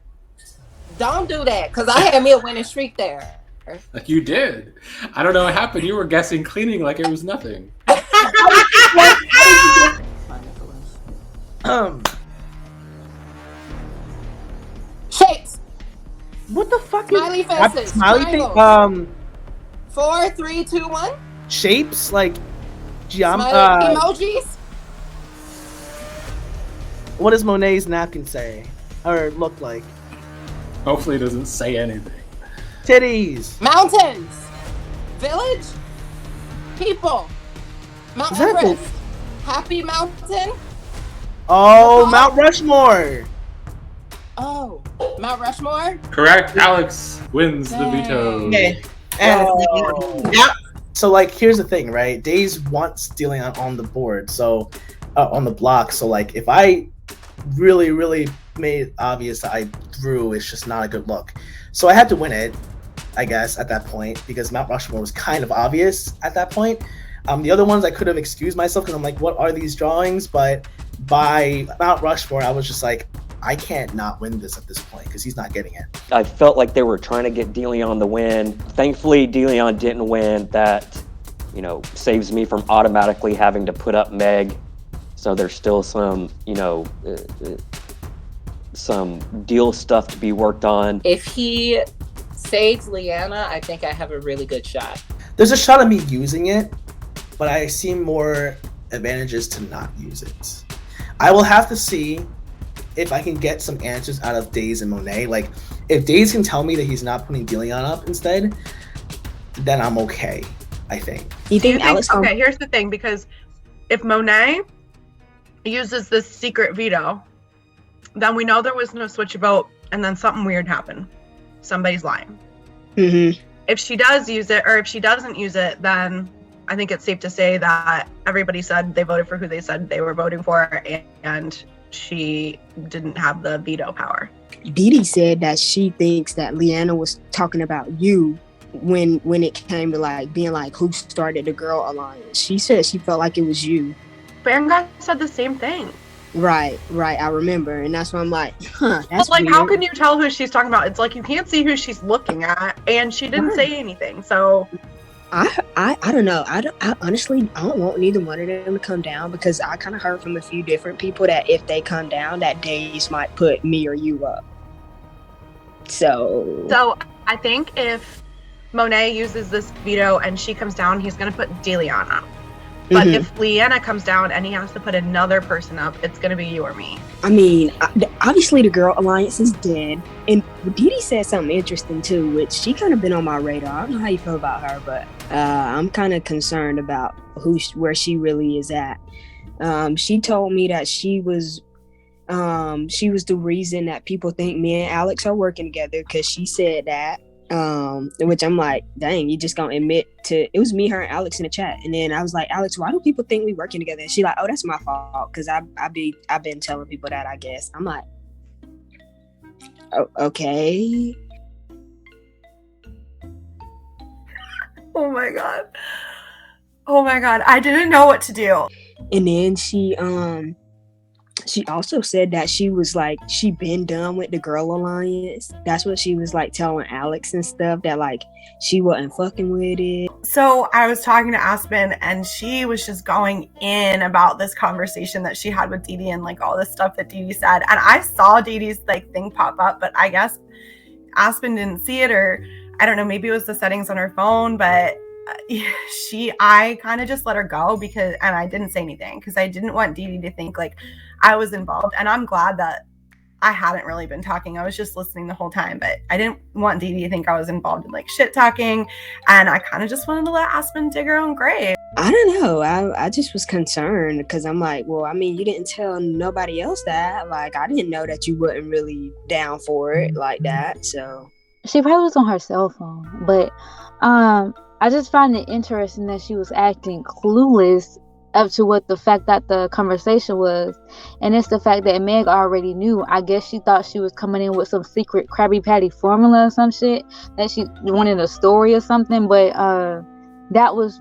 Don't do that, because I had me a winning streak there. Like you did. I don't know what happened. You were guessing cleaning like it was nothing. Shapes. What the fuck Smiley is that? faces. Smiley thing? triangles. 4, 3, 2, 1. Shapes like Smiley emojis. What does Monet's napkin say or look like? Hopefully it doesn't say anything. Titties. Mountains. Village. People. Mount Is that Everest. Happy Mountain. Oh, Mount Rushmore. Oh, Mount Rushmore. Correct. Alex wins the veto. Okay. And so like here's the thing, right? Days wants dealing on the board, so on the block. So like if I really made it obvious that I drew, it's just not a good look. So I had to win it, I guess, at that point, because Mount Rushmore was kind of obvious at that point. The other ones I could have excused myself because I'm like, what are these drawings? But by Mount Rushmore, I was just like, I can't not win this at this point because he's not getting it. I felt like they were trying to get DeLeon the win. Thankfully, DeLeon didn't win. That, saves me from automatically having to put up Meg. So there's still some, some deal stuff to be worked on. If he saves Leanna, I think I have a really good shot. There's a shot of me using it, but I see more advantages to not use it. I will have to see if I can get some answers out of Days and Monet. Like, if Days can tell me that he's not putting DeLeon up instead, then I'm okay, I think. You think Alex? Okay, here's the thing, because if Monet uses this secret veto, then we know there was no switch vote, and then something weird happened. Somebody's lying. Mm-hmm. If she does use it, or if she doesn't use it, then I think it's safe to say that everybody said they voted for who they said they were voting for, and she didn't have the veto power. Didi said that she thinks that Leanna was talking about you when it came to like being like who started the girl alliance. She said she felt like it was you. Vanguard said the same thing. Right. I remember, and that's why I'm like, that's But like, weird. how can you tell who she's talking about? It's like you can't see who she's looking at, and she didn't say anything. So I don't know. I honestly don't want neither one of them to come down because I kind of heard from a few different people that if they come down, that Days might put me or you up. So I think if Monet uses this veto and she comes down, he's gonna put DeLeon up. But if Leanna comes down and he has to put another person up, it's gonna be you or me. I mean, obviously the girl alliance is dead, and Didi said something interesting too, which she kind of been on my radar. I don't know how you feel about her, but I'm kind of concerned about where she really is at. She told me that she was She was the reason that people think me and Alex are working together because she said that. Which I'm like, dang, you just gonna admit to it was me, her, and Alex in the chat. And then I was like, Alex, why do people think we working together? And she like, oh, that's my fault because I've been telling people that, I guess. I'm like, oh, okay. Oh my god. Oh my god. I didn't know what to do. And then she also said that she was like, she been done with the girl alliance. That's what she was like telling Alex and stuff, that like she wasn't fucking with it. So I was talking to Aspen and she was just going in about this conversation that she had with Dee Dee and like all this stuff that Dee Dee said. And I saw Dee Dee's like thing pop up, but I guess Aspen didn't see it, or I don't know, maybe it was the settings on her phone, but I kind of just let her go and I didn't say anything because I didn't want Dee Dee to think like I was involved. And I'm glad that I hadn't really been talking. I was just listening the whole time, but I didn't want Dee Dee to think I was involved in like shit talking. And I kind of just wanted to let Aspen dig her own grave. I don't know. I just was concerned because I'm like, well, I mean, you didn't tell nobody else that. Like, I didn't know that you wasn't really down for it like that. So she probably was on her cell phone, but I just find it interesting that she was acting clueless up to what the fact that the conversation was. And it's the fact that Meg already knew. I guess she thought she was coming in with some secret Krabby Patty formula or some shit, that she wanted a story or something. But that was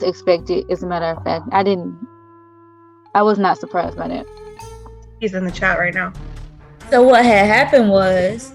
expected, as a matter of fact. I was not surprised by that. He's in the chat right now. So what had happened was,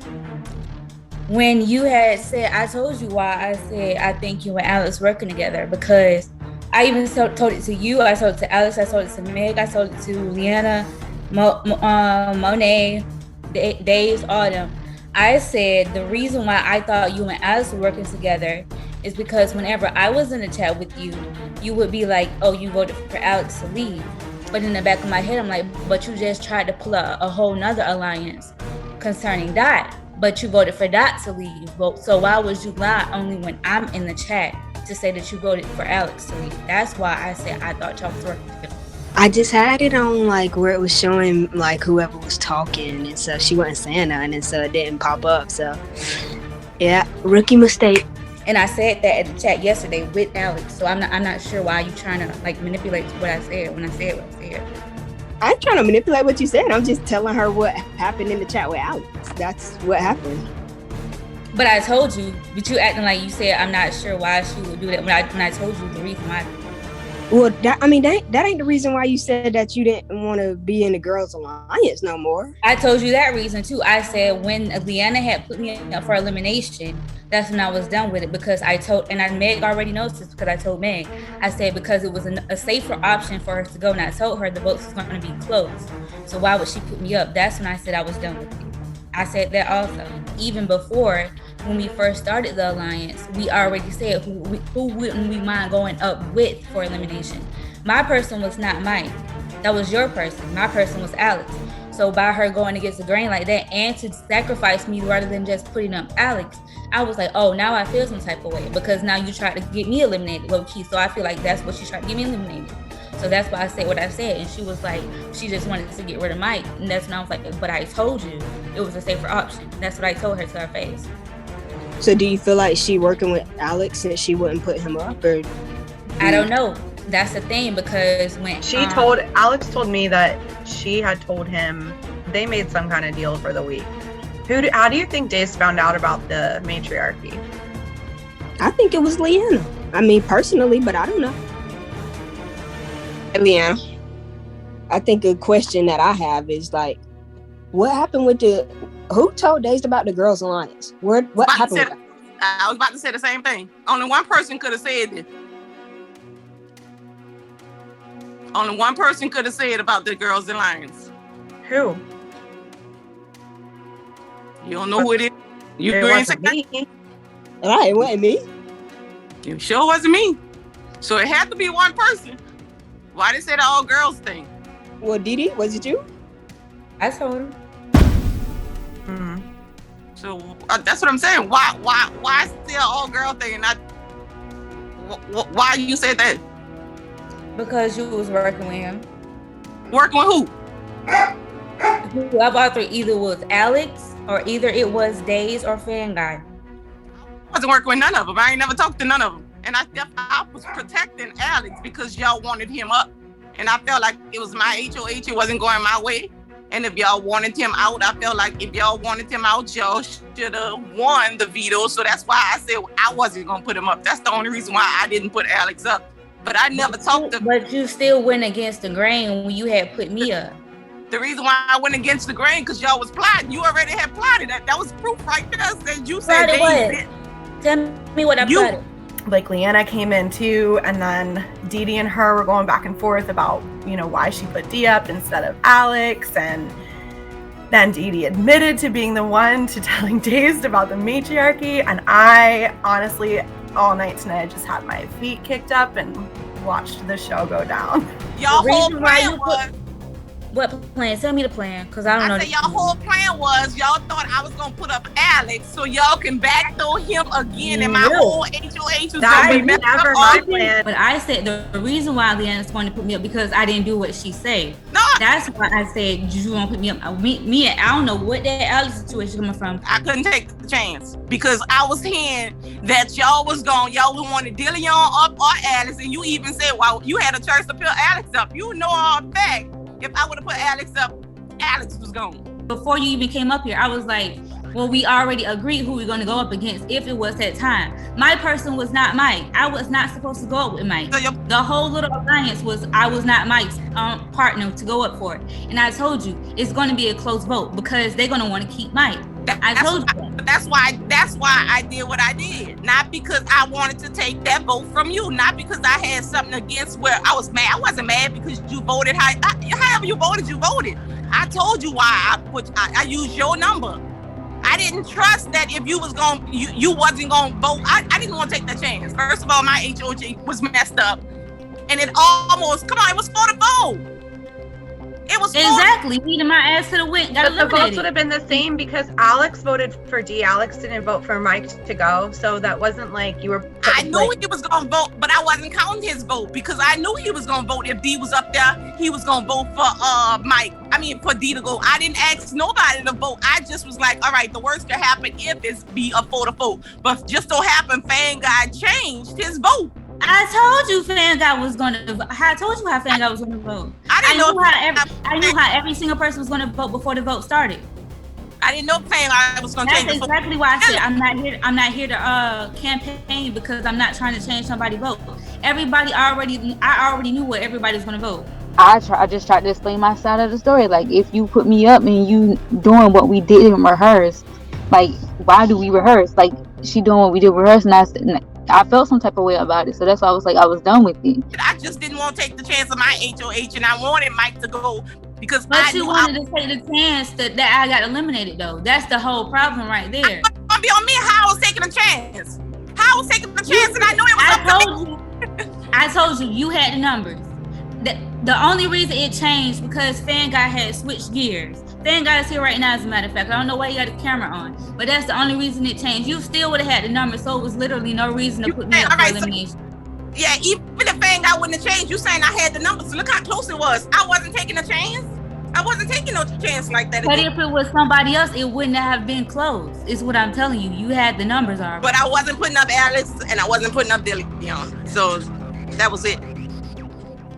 when you had said, I told you why I said I think you and Alex working together, because I even told it to you, I told it to Alex, I told it to Meg, I told it to Leanna, Monet, Days, all of them. I said the reason why I thought you and Alex were working together is because whenever I was in the chat with you, you would be like, oh, you voted for Alex to leave. But in the back of my head, I'm like, but you just tried to pull a whole nother alliance concerning that. But you voted for Dot to leave. So why would you lie only when I'm in the chat to say that you voted for Alex to leave? That's why I said I thought y'all was working together. I just had it on like where it was showing like whoever was talking, and so she wasn't saying nothing, and so it didn't pop up. So yeah, rookie mistake. And I said that in the chat yesterday with Alex. So I'm not sure why you trying to like manipulate what I said when I said what I said. I'm trying to manipulate what you said. I'm just telling her what happened in the chat with Alex. That's what happened. But I told you, but you acting like you said I'm not sure why she would do that when I told you the reason why. Well, that ain't the reason why you said that you didn't want to be in the girls' alliance no more. I told you that reason too. I said when Leanna had put me up for elimination, that's when I was done with it, because Meg already knows this because I told Meg. I said because it was a safer option for her to go, and I told her the votes was going to be close. So why would she put me up? That's when I said I was done with it. I said that also. Even before, when we first started the alliance, we already said who wouldn't we mind going up with for elimination. My person was not Mike. That was your person. My person was Alex. So by her going against the grain like that and to sacrifice me rather than just putting up Alex, I was like, oh, now I feel some type of way because now you tried to get me eliminated low key. So I feel like that's what she tried to get me eliminated. So that's why I said what I said. And she was like, she just wanted to get rid of Mike. And that's when I was like, but I told you it was a safer option. That's what I told her to her face. So do you feel like she working with Alex and she wouldn't put him up, or? I don't know. That's the thing, because when Alex told me that she had told him they made some kind of deal for the week. How do you think Days found out about the matriarchy? I think it was Leanna. I mean, personally, but I don't know. Leanna, I think a question that I have is like, what happened with who told Days about the Girls Alliance? What happened with that? I was about to say the same thing. Only one person could have said it. Only one person could have said about the Girls Alliance. Who? You don't know who it is? It wasn't me. It wasn't me. It sure wasn't me. So it had to be one person. Why they say the all girls thing? Well, Dee Dee, was it you? I told him. Mm-hmm. So that's what I'm saying. Why still all girl thing and not? Why you said that? Because you was working with him. Working with who? Who of our three either was Alex or either it was Days or Fan Guy. I wasn't working with none of them. I ain't never talked to none of them. And I was protecting Alex because y'all wanted him up. And I felt like it was my HOH. It wasn't going my way. And if y'all wanted him out, I felt like if y'all wanted him out, y'all should have won the veto. So that's why I said I wasn't going to put him up. That's the only reason why I didn't put Alex up. But I never talked to. But you still went against the grain when you had put me up. The reason why I went against the grain because y'all was plotting. You already had plotted that. That was proof right there. Said you said what? Tell me what I plotted. Like Leanna came in too, and then Dee Dee and her were going back and forth about, you know, why she put Dee up instead of Alex, and then Dee Dee admitted to being the one to telling Dazed about the matriarchy, and I honestly, all night tonight, I just had my feet kicked up and watched the show go down. Y'all whole plan was. What plan? Tell me the plan, because I don't know. I said y'all whole plan was y'all thought I was gonna put up Alex so y'all can backdoor him again, and my whole HOH was That gonna was be never my plan. But I said the reason why Leanna's going to put me up because I didn't do what she said. No, that's why I said you won't put me up. Me, I don't know what that Alex situation coming from. I couldn't take the chance because I was hearing that y'all wanted Dillion up or Alex, and you even said, "Well, you had a chance to put Alex up." You know all fact. If I would have put Alex up, Alex was gone. Before you even came up here, I was like, well, we already agreed who we're going to go up against if it was that time. My person was not Mike. I was not supposed to go up with Mike. The whole little alliance I was not Mike's partner to go up for it. And I told you, it's going to be a close vote because they're going to want to keep Mike. I told you that. That's why I did what I did. Not because I wanted to take that vote from you. Not because I had something against where I was mad. I wasn't mad because you voted however you voted, you voted. I told you why I used your number. I didn't trust that if you wasn't gonna vote. I didn't want to take that chance. First of all, my HOG was messed up. And it was 4-4. It was exactly leading my ass to the win. But the votes would have been the same because Alex voted for D. Alex didn't vote for Mike to go, so that wasn't like you were. I knew he was gonna vote, but I wasn't counting his vote because I knew he was gonna vote. If D was up there, he was gonna vote for Mike. For D to go. I didn't ask nobody to vote. I just was like, all right, the worst could happen if it's be a 4-4. But just so happened, Fan Guy changed his vote. I told you Fan Guy was going to. I told you how Fan Guy was going to vote. I knew how every single person was going to vote before the vote started. I didn't know Fan Guy was going to change. That's exactly why I said I'm not here to campaign because I'm not trying to change somebody's vote. I already knew what everybody's going to vote. I just tried to explain my side of the story. Like, if you put me up and you doing what we did in rehearse, like, why do we rehearse? Like, she doing what we did rehearse, and I felt some type of way about it. So that's why I was like, I was done with it. I just didn't want to take the chance of my HOH, and I wanted Mike to go because you wanted to take the chance that I got eliminated, though. That's the whole problem right there. It's gonna be on me how I was taking a chance. How I was taking the chance, and I knew it was I told you, you had the numbers. The only reason it changed because Fan Guy had switched gears. Fan Guy is here right now, as a matter of fact. I don't know why he got the camera on, but that's the only reason it changed. You still would have had the numbers, so it was literally no reason to put me up for elimination. So, yeah, even if Fan Guy wouldn't have changed, you saying I had the numbers. So look how close it was. I wasn't taking a chance. I wasn't taking no chance like that. But if it was somebody else, it wouldn't have been close. Is what I'm telling you. You had the numbers already. But I wasn't putting up Alex, and I wasn't putting up Dillion. So that was it.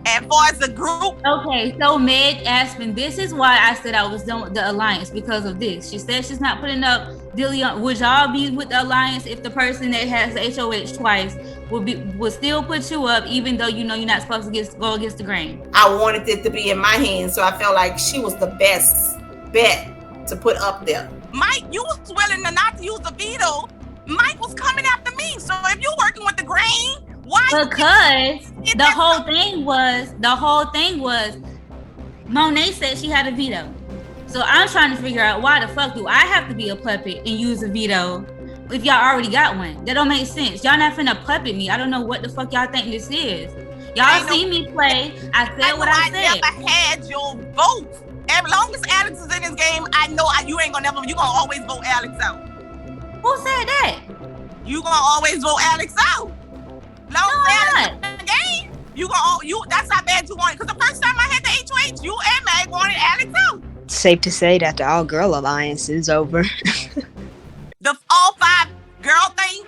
And far as the group. Okay, so Meg Aspen, this is why I said I was done with the alliance because of this. She said she's not putting up Dillion. Would y'all be with the alliance if the person that has HOH twice would still put you up, even though you know you're not supposed to go against the grain? I wanted it to be in my hands, so I felt like she was the best bet to put up there. Mike, you was willing to not to use the veto. Mike was coming after me. So if you're working with the grain, why? Because the whole thing was Monet said she had a veto. So I'm trying to figure out why the fuck do I have to be a puppet and use a veto if y'all already got one? That don't make sense. Y'all not finna puppet me. I don't know what the fuck y'all think this is. Y'all see me play. I said what I said. I never had your vote. As long as Alex is in this game, I know you ain't gonna you gonna always vote Alex out. Who said that? You gonna always vote Alex out. Long as Alex in the game, that's how bad you want it. Because the first time I had the HOH, you and Meg wanted Alex Safe to say that the all-girl alliance is over. The all 5 girl thing,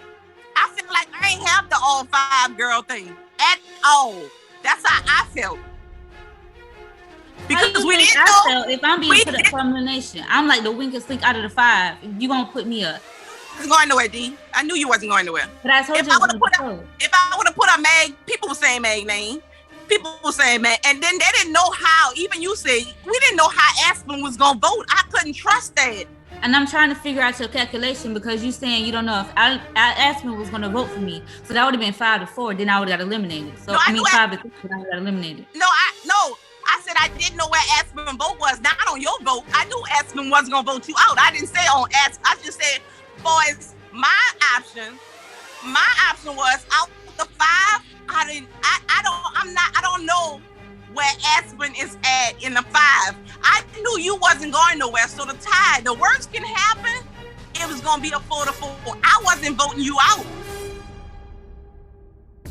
I feel like I ain't have the all 5 girl thing at all. That's how I felt. Because we didn't know. Felt if I'm being put up for elimination, I'm like the weakest link out of the 5. You gonna put me up? I wasn't going nowhere, D. I knew you wasn't going nowhere. But I told if you I would have put a Meg, people were saying Meg name. People were saying Meg, and then they didn't know how. Even you said we didn't know how Aspen was gonna vote. I couldn't trust that. And I'm trying to figure out your calculation because you're saying you don't know if Aspen was going to vote for me. So that would have been 5-4. Then I would have got eliminated. So No, I mean 5-3. Then I got eliminated. No, I said I didn't know where Aspen vote was. Not on your vote. I knew Aspen wasn't gonna vote you out. I didn't say on Aspen. I just said, boys, my option was out the 5. I don't know where Aspen is at in the 5. I knew you wasn't going nowhere. So the tie, the worst can happen. It was gonna be a 4-4. I wasn't voting you out.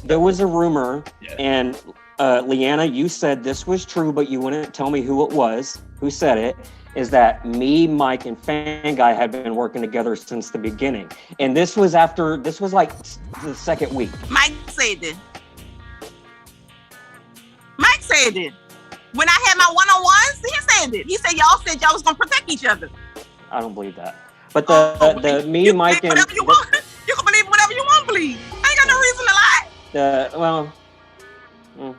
There was a rumor, and Leanna, you said this was true, but you wouldn't tell me who it was, who said it, is that me, Mike, and Fan Guy had been working together since the beginning. And this was like the second week. Mike said it. Mike said it. When I had my one-on-ones, he said it. He said y'all said y'all was gonna protect each other. I don't believe that. But the me, Mike, and... You can believe whatever you want to believe. I ain't got no reason to lie.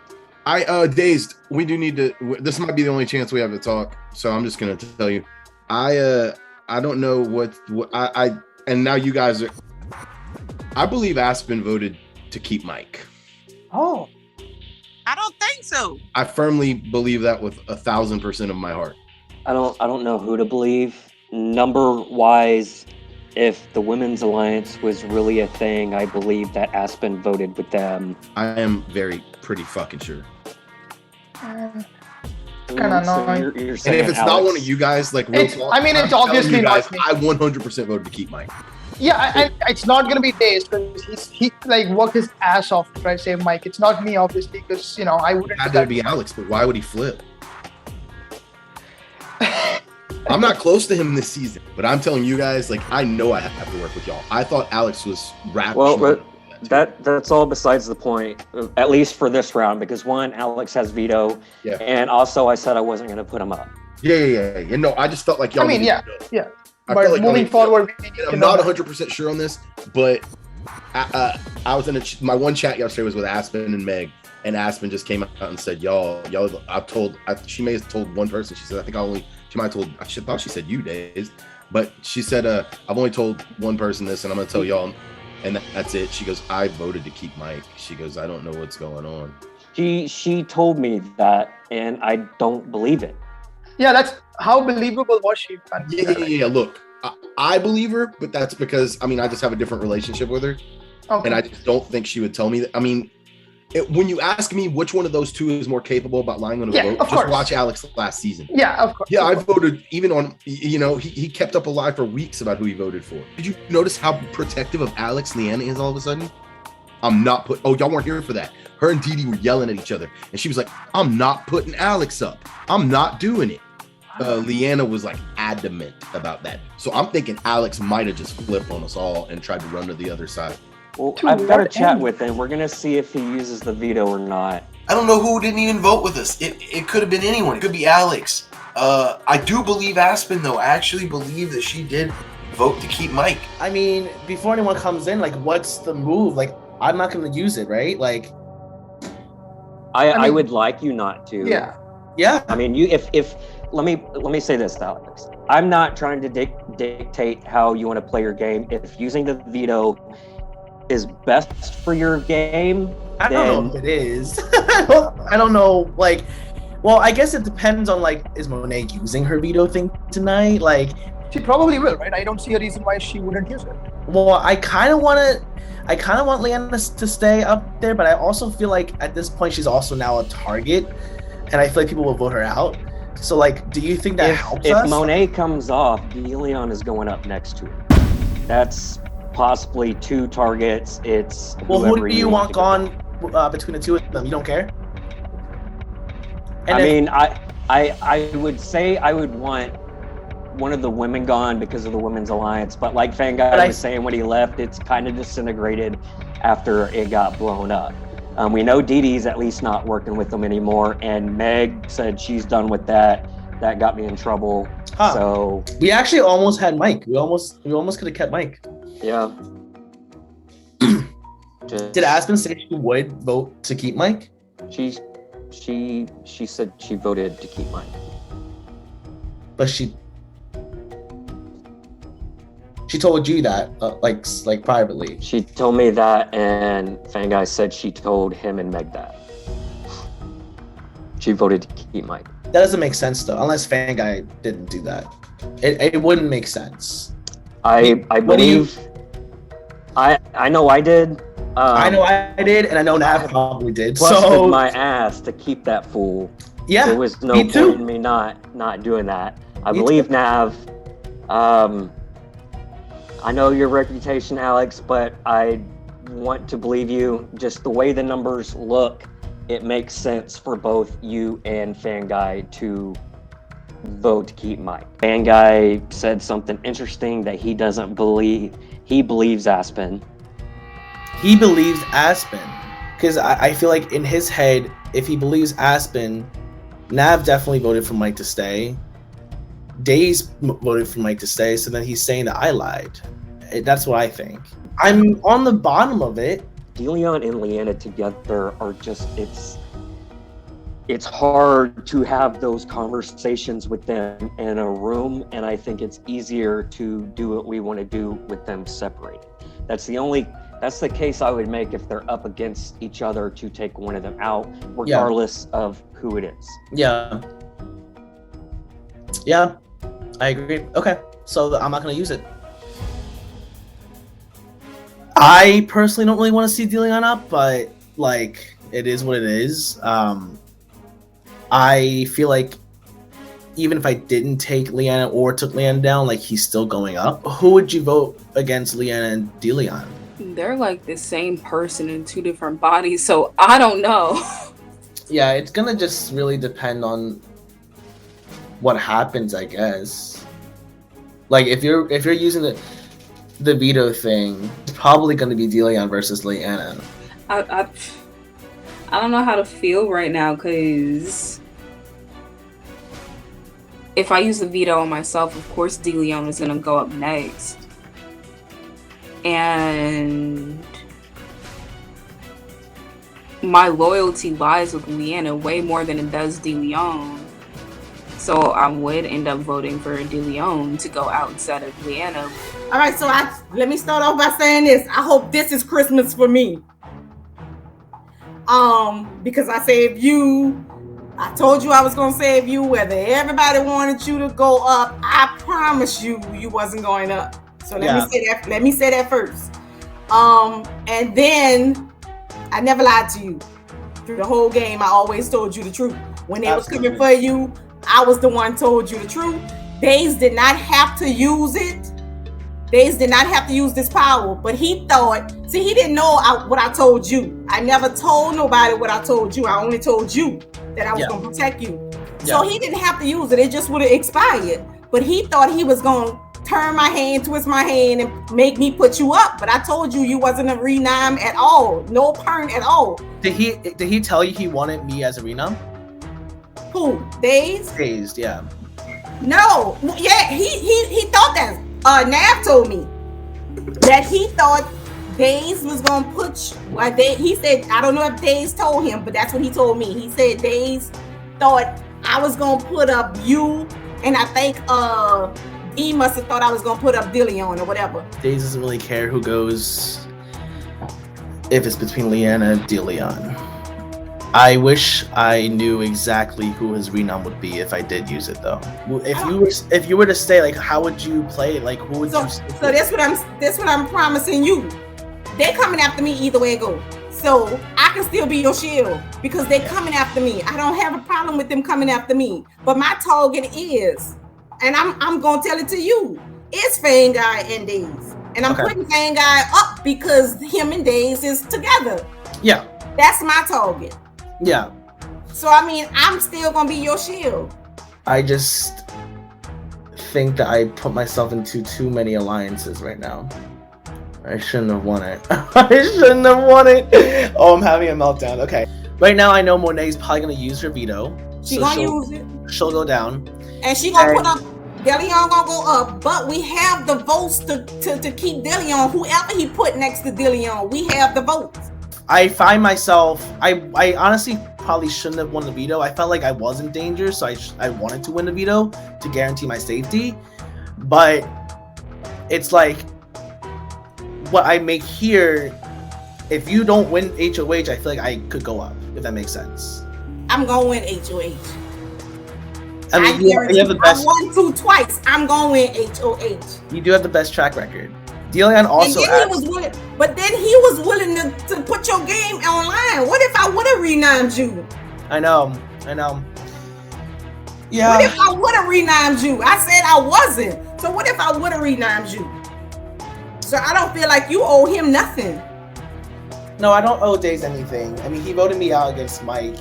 I Dazed, we do need to, this might be the only chance we have to talk, so I'm just gonna tell you, I don't know what I and now you guys are, I believe Aspen voted to keep Mike. Oh, I don't think so. I firmly believe that with 1,000% of my heart. I don't know who to believe. Number wise, if the Women's Alliance was really a thing, I believe that Aspen voted with them. I am pretty fucking sure. Kind of annoying. You're and saying if it's Alex. not one of you guys, like real talk, I mean, it's I'm telling obviously you guys, not me. I 100% voted to keep Mike. Yeah, and it's not gonna be Dazed because he like worked his ass off to try to save Mike. It's not me, obviously, because I wouldn't. Had to be Alex, but why would he flip? I'm not close to him this season, but I'm telling you guys, like, I know I have to work with y'all. I thought Alex was rapping. Well, but that's all besides the point, at least for this round, because one, Alex has veto, and also I said I wasn't going to put him up. Yeah. No, I just felt like y'all. I mean, needed yeah. to know. I But felt like moving forward, we need to I'm know not that. 100% sure on this, but I was in my one chat yesterday was with Aspen and Meg, and Aspen just came out and said, y'all. She may have told one person. She said, I think she might have told. I thought she said you, Days, but she said, I've only told one person this, and I'm gonna tell y'all, and that's it. She goes, I voted to keep Mike. She goes, I don't know what's going on. She told me that, and I don't believe it. Yeah, that's how believable was she? Yeah. Look, I believe her, but that's because I just have a different relationship with her, Okay. and I just don't think she would tell me that. I mean, when you ask me which one of those two is more capable about lying on a vote, of just course. watch Alex last season. Yeah, of course. Yeah, I voted even on, he kept up a lie for weeks about who he voted for. Did you notice how protective of Alex Leanna is all of a sudden? Y'all weren't here for that. Her and Dee Dee were yelling at each other, and she was like, I'm not putting Alex up. I'm not doing it. Leanna was like adamant about that. So I'm thinking Alex might have just flipped on us all and tried to run to the other side. Well, I've got to chat with him. We're going to see if he uses the veto or not. I don't know who didn't even vote with us. It could have been anyone. It could be Alex. I do believe Aspen, though. I actually believe that she did vote to keep Mike. I mean, before anyone comes in, like, what's the move? Like, I'm not going to use it, right? Like, I would like you not to. Yeah. I mean, let me say this, Alex. I'm not trying to dictate how you want to play your game. If using the veto is best for your game, I don't know if it is. I don't know. Like, well, I guess it depends on, like, is Monet using her veto thing tonight? Like, she probably will, right? I don't see a reason why she wouldn't use it. Well, I kind of want Leanna to stay up there, but I also feel like at this point she's also now a target, and I feel like people will vote her out. So, like, do you think that helps us? If Monet comes off, Deleon is going up next to her. That's possibly 2 targets. It's well, who do you want gone between the two of them? You don't care? And I would say I would want one of the women gone because of the Women's Alliance, but like Fanguy was saying when he left, it's kind of disintegrated after it got blown up. We know Dee Dee's at least not working with them anymore, and Meg said she's done with that. That got me in trouble. Huh. So we actually almost had Mike. We almost could have kept Mike. Yeah. Did Aspen say she would vote to keep Mike? She said she voted to keep Mike. But she told you that, like privately. She told me that, and Fanguy said she told him and Meg that. She voted to keep Mike. That doesn't make sense though, unless Fanguy didn't do that. It wouldn't make sense. I believe. I know I did. I know I did, and I know Nav probably did. Busted So my ass to keep that fool. Yeah, there was no me point too. in me not doing that. I Me believe too. Nav. I know your reputation, Alex, but I want to believe you. Just the way the numbers look, it makes sense for both you and Fanguy to vote to keep Mike. Fanguy said something interesting that he doesn't believe. He believes Aspen. He believes Aspen. Because I feel like in his head, if he believes Aspen, Nav definitely voted for Mike to stay. Days voted for Mike to stay, so then he's saying that I lied. That's what I think. I'm on the bottom of it. Deleon and Leanna together are just, it's hard to have those conversations with them in a room, and I think it's easier to do what we want to do with them separated. That's the case I would make if they're up against each other to take one of them out, regardless of who it is. Yeah. Yeah, I agree. Okay, so I'm not going to use it. I personally don't really want to see Deleon up, but like it is what it is. I feel like even if I didn't take Leanna or took Leanna down, like he's still going up. Who would you vote against Leanna and Deleon? They're like the same person in two different bodies, so I don't know. Yeah, it's gonna just really depend on what happens, I guess. Like if you're using the veto thing, it's probably gonna be Deleon versus Leanna. I don't know how to feel right now, because if I use the veto on myself, of course Deleon is gonna go up next. And my loyalty lies with Leanna way more than it does DeLeon. So I would end up voting for DeLeon to go out instead of Leanna. All right, so let me start off by saying this. I hope this is Christmas for me. Because I saved you. I told you I was gonna save you, whether everybody wanted you to go up. I promise you wasn't going up. So let me say that first. And then I never lied to you. Through the whole game, I always told you the truth. When they was coming for you, I was the one told you the truth. Days did not have to use it. Days did not have to use this power, but he thought, see, he didn't know what I told you. I never told nobody what I told you. I only told you that I was going to protect you. So he didn't have to use it. It just would have expired. But he thought he was going to turn my hand, twist my hand, and make me put you up. But I told you wasn't a renom at all. No perm at all. Did he tell you he wanted me as a renom? Who? Days? Days, yeah. No. Yeah, he thought that. Nav told me that he thought Days was gonna put you, he said, I don't know if Days told him, but that's what he told me. He said Days thought I was gonna put up you, and I think he must have thought I was gonna put up Deleon or whatever. Days doesn't really care who goes if it's between Leanna and Deleon. I wish I knew exactly who his renom would be if I did use it though. If you were to stay, like how would you play? Like who would you? So that's what I'm promising you. They're coming after me either way it goes. So I can still be your shield because they're coming after me. I don't have a problem with them coming after me. But my target is, and I'm gonna tell it to you, it's Fanguy and Days. And I'm putting Fanguy up because him and Days is together. Yeah. That's my target. Yeah. So I mean, I'm still gonna be your shield. I just think that I put myself into too many alliances right now. I shouldn't have won it. I shouldn't have won it. Oh, I'm having a meltdown. Okay. Right now, I know Monet's probably gonna use her veto. She gonna use it. She'll go down. And she gonna put up. Deleon gonna go up, but we have the votes to keep Deleon. Whoever he put next to Deleon, we have the votes. I find myself. I honestly probably shouldn't have won the veto. I felt like I was in danger, so I wanted to win the veto to guarantee my safety. But it's like what I make here. If you don't win HOH, I feel like I could go up. If that makes sense. I'm gonna win HOH. I mean, you have the best. I won 2 twice. I'm gonna win HOH. You do have the best track record. Deleon also. And then he was willing, but then he was willing to put your game online. What if I would have renamed you? I know. Yeah. What if I would have renamed you? I said I wasn't. So what if I would have renamed you? So I don't feel like you owe him nothing. No, I don't owe Days anything. I mean, he voted me out against Mike.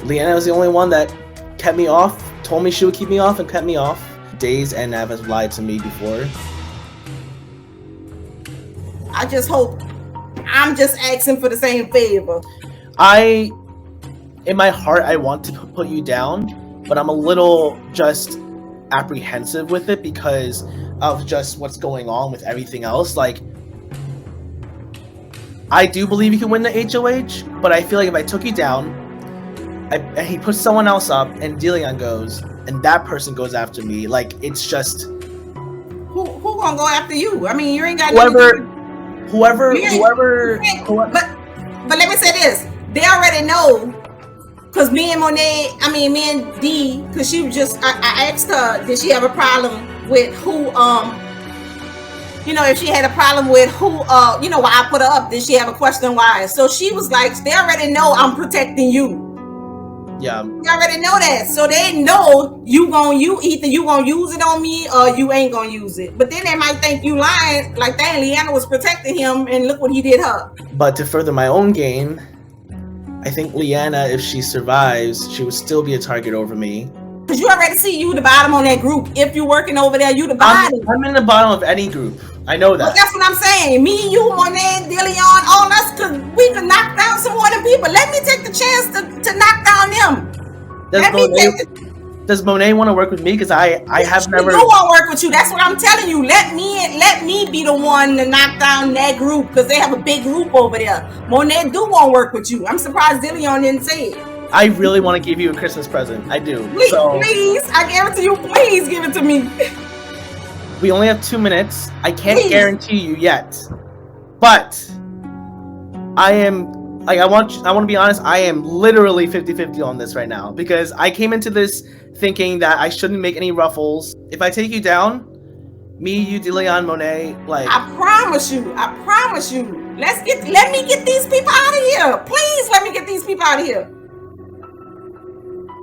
Leanna was the only one that kept me off, told me she would keep me off, and kept me off. Days and Nav has lied to me before. I just hope. I'm just asking for the same favor. In my heart, I want to put you down, but I'm a little just apprehensive with it because of just what's going on with everything else. Like, I do believe you can win the HOH, but I feel like if I took you down, and he puts someone else up, and Deleon goes, and that person goes after me, like, it's just... Who gonna go after you? I mean, you ain't got Whoever. But let me say this. They already know, because me and D, because she was just, I asked her, did she have a problem with who, if she had a problem with who, why I put her up, did she have a question why? So she was like, they already know I'm protecting you. Yeah. They already know that. So they know either you gonna use it on me or you ain't gonna use it. But then they might think you lying, like dang, Leanna was protecting him and look what he did her. But to further my own gain, I think Leanna, if she survives, she would still be a target over me. Cause you already see you the bottom on that group. If you're working over there, you the bottom. I'm in the bottom of any group. I know that. But that's what I'm saying. Me, you, Monet, Deleon, all us, cause we can knock down some more than people. Let me take the chance to knock down them. Does Monet want to work with me? Because I have never. She do want to work with you. That's what I'm telling you. Let me be the one to knock down that group because they have a big group over there. Monet do want to work with you. I'm surprised Deleon didn't say it. I really want to give you a Christmas present. I do. Please, I guarantee you. Please give it to me. We only have 2 minutes. I can't guarantee you yet, but I am. Like, I want to be honest, I am literally 50-50 on this right now because I came into this thinking that I shouldn't make any ruffles. If I take you down, me, you, Deleon, Monet, like... I promise you. Let me get these people out of here. Please let me get these people out of here.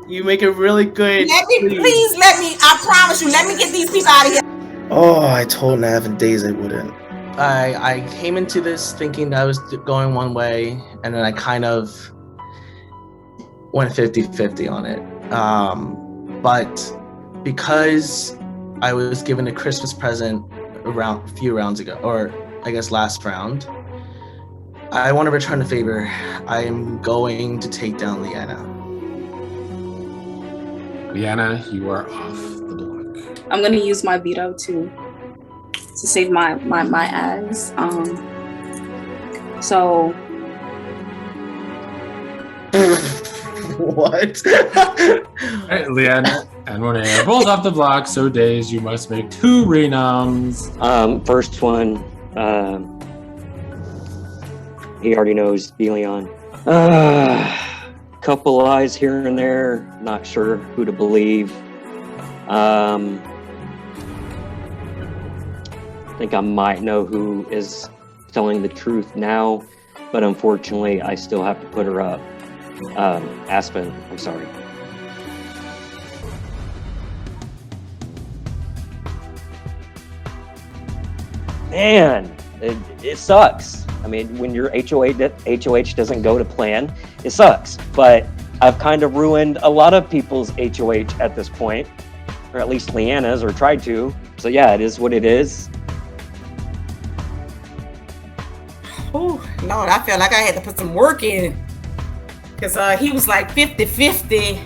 You make a really good... Please let me, I promise you, let me get these people out of here. Oh, I told Nav in days I wouldn't. I came into this thinking that I was going one way, and then I kind of went 50-50 on it. But because I was given a Christmas present a few rounds ago, or I guess last round, I want to return the favor. I am going to take down Leanna. Leanna, you are off the block. I'm gonna use my veto to save my ass. So what? Alright, Leanna and Monet are both off the block, so Days, you must make 2 renoms. First one, he already knows Deleon. Couple lies here and there, not sure who to believe. I think I might know who is telling the truth now, but unfortunately, I still have to put her up. Aspen, I'm sorry. Man, it sucks. I mean, when your HOH doesn't go to plan, it sucks. But I've kind of ruined a lot of people's HOH at this point, or at least Leanna's, or tried to. So yeah, it is what it is. Oh, Lord, I felt like I had to put some work in. Because he was like 50-50.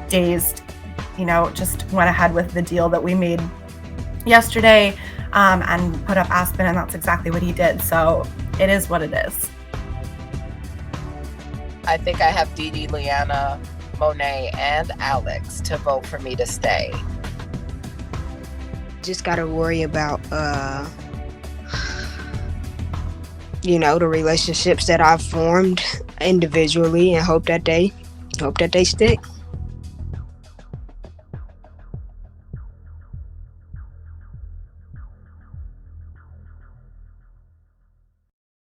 Dazed, just went ahead with the deal that we made yesterday and put up Aspen, and that's exactly what he did. So it is what it is. I think I have Dee, Leanna, Monet, and Alex to vote for me to stay. Just gotta worry about the relationships that I've formed individually, and hope that they stick.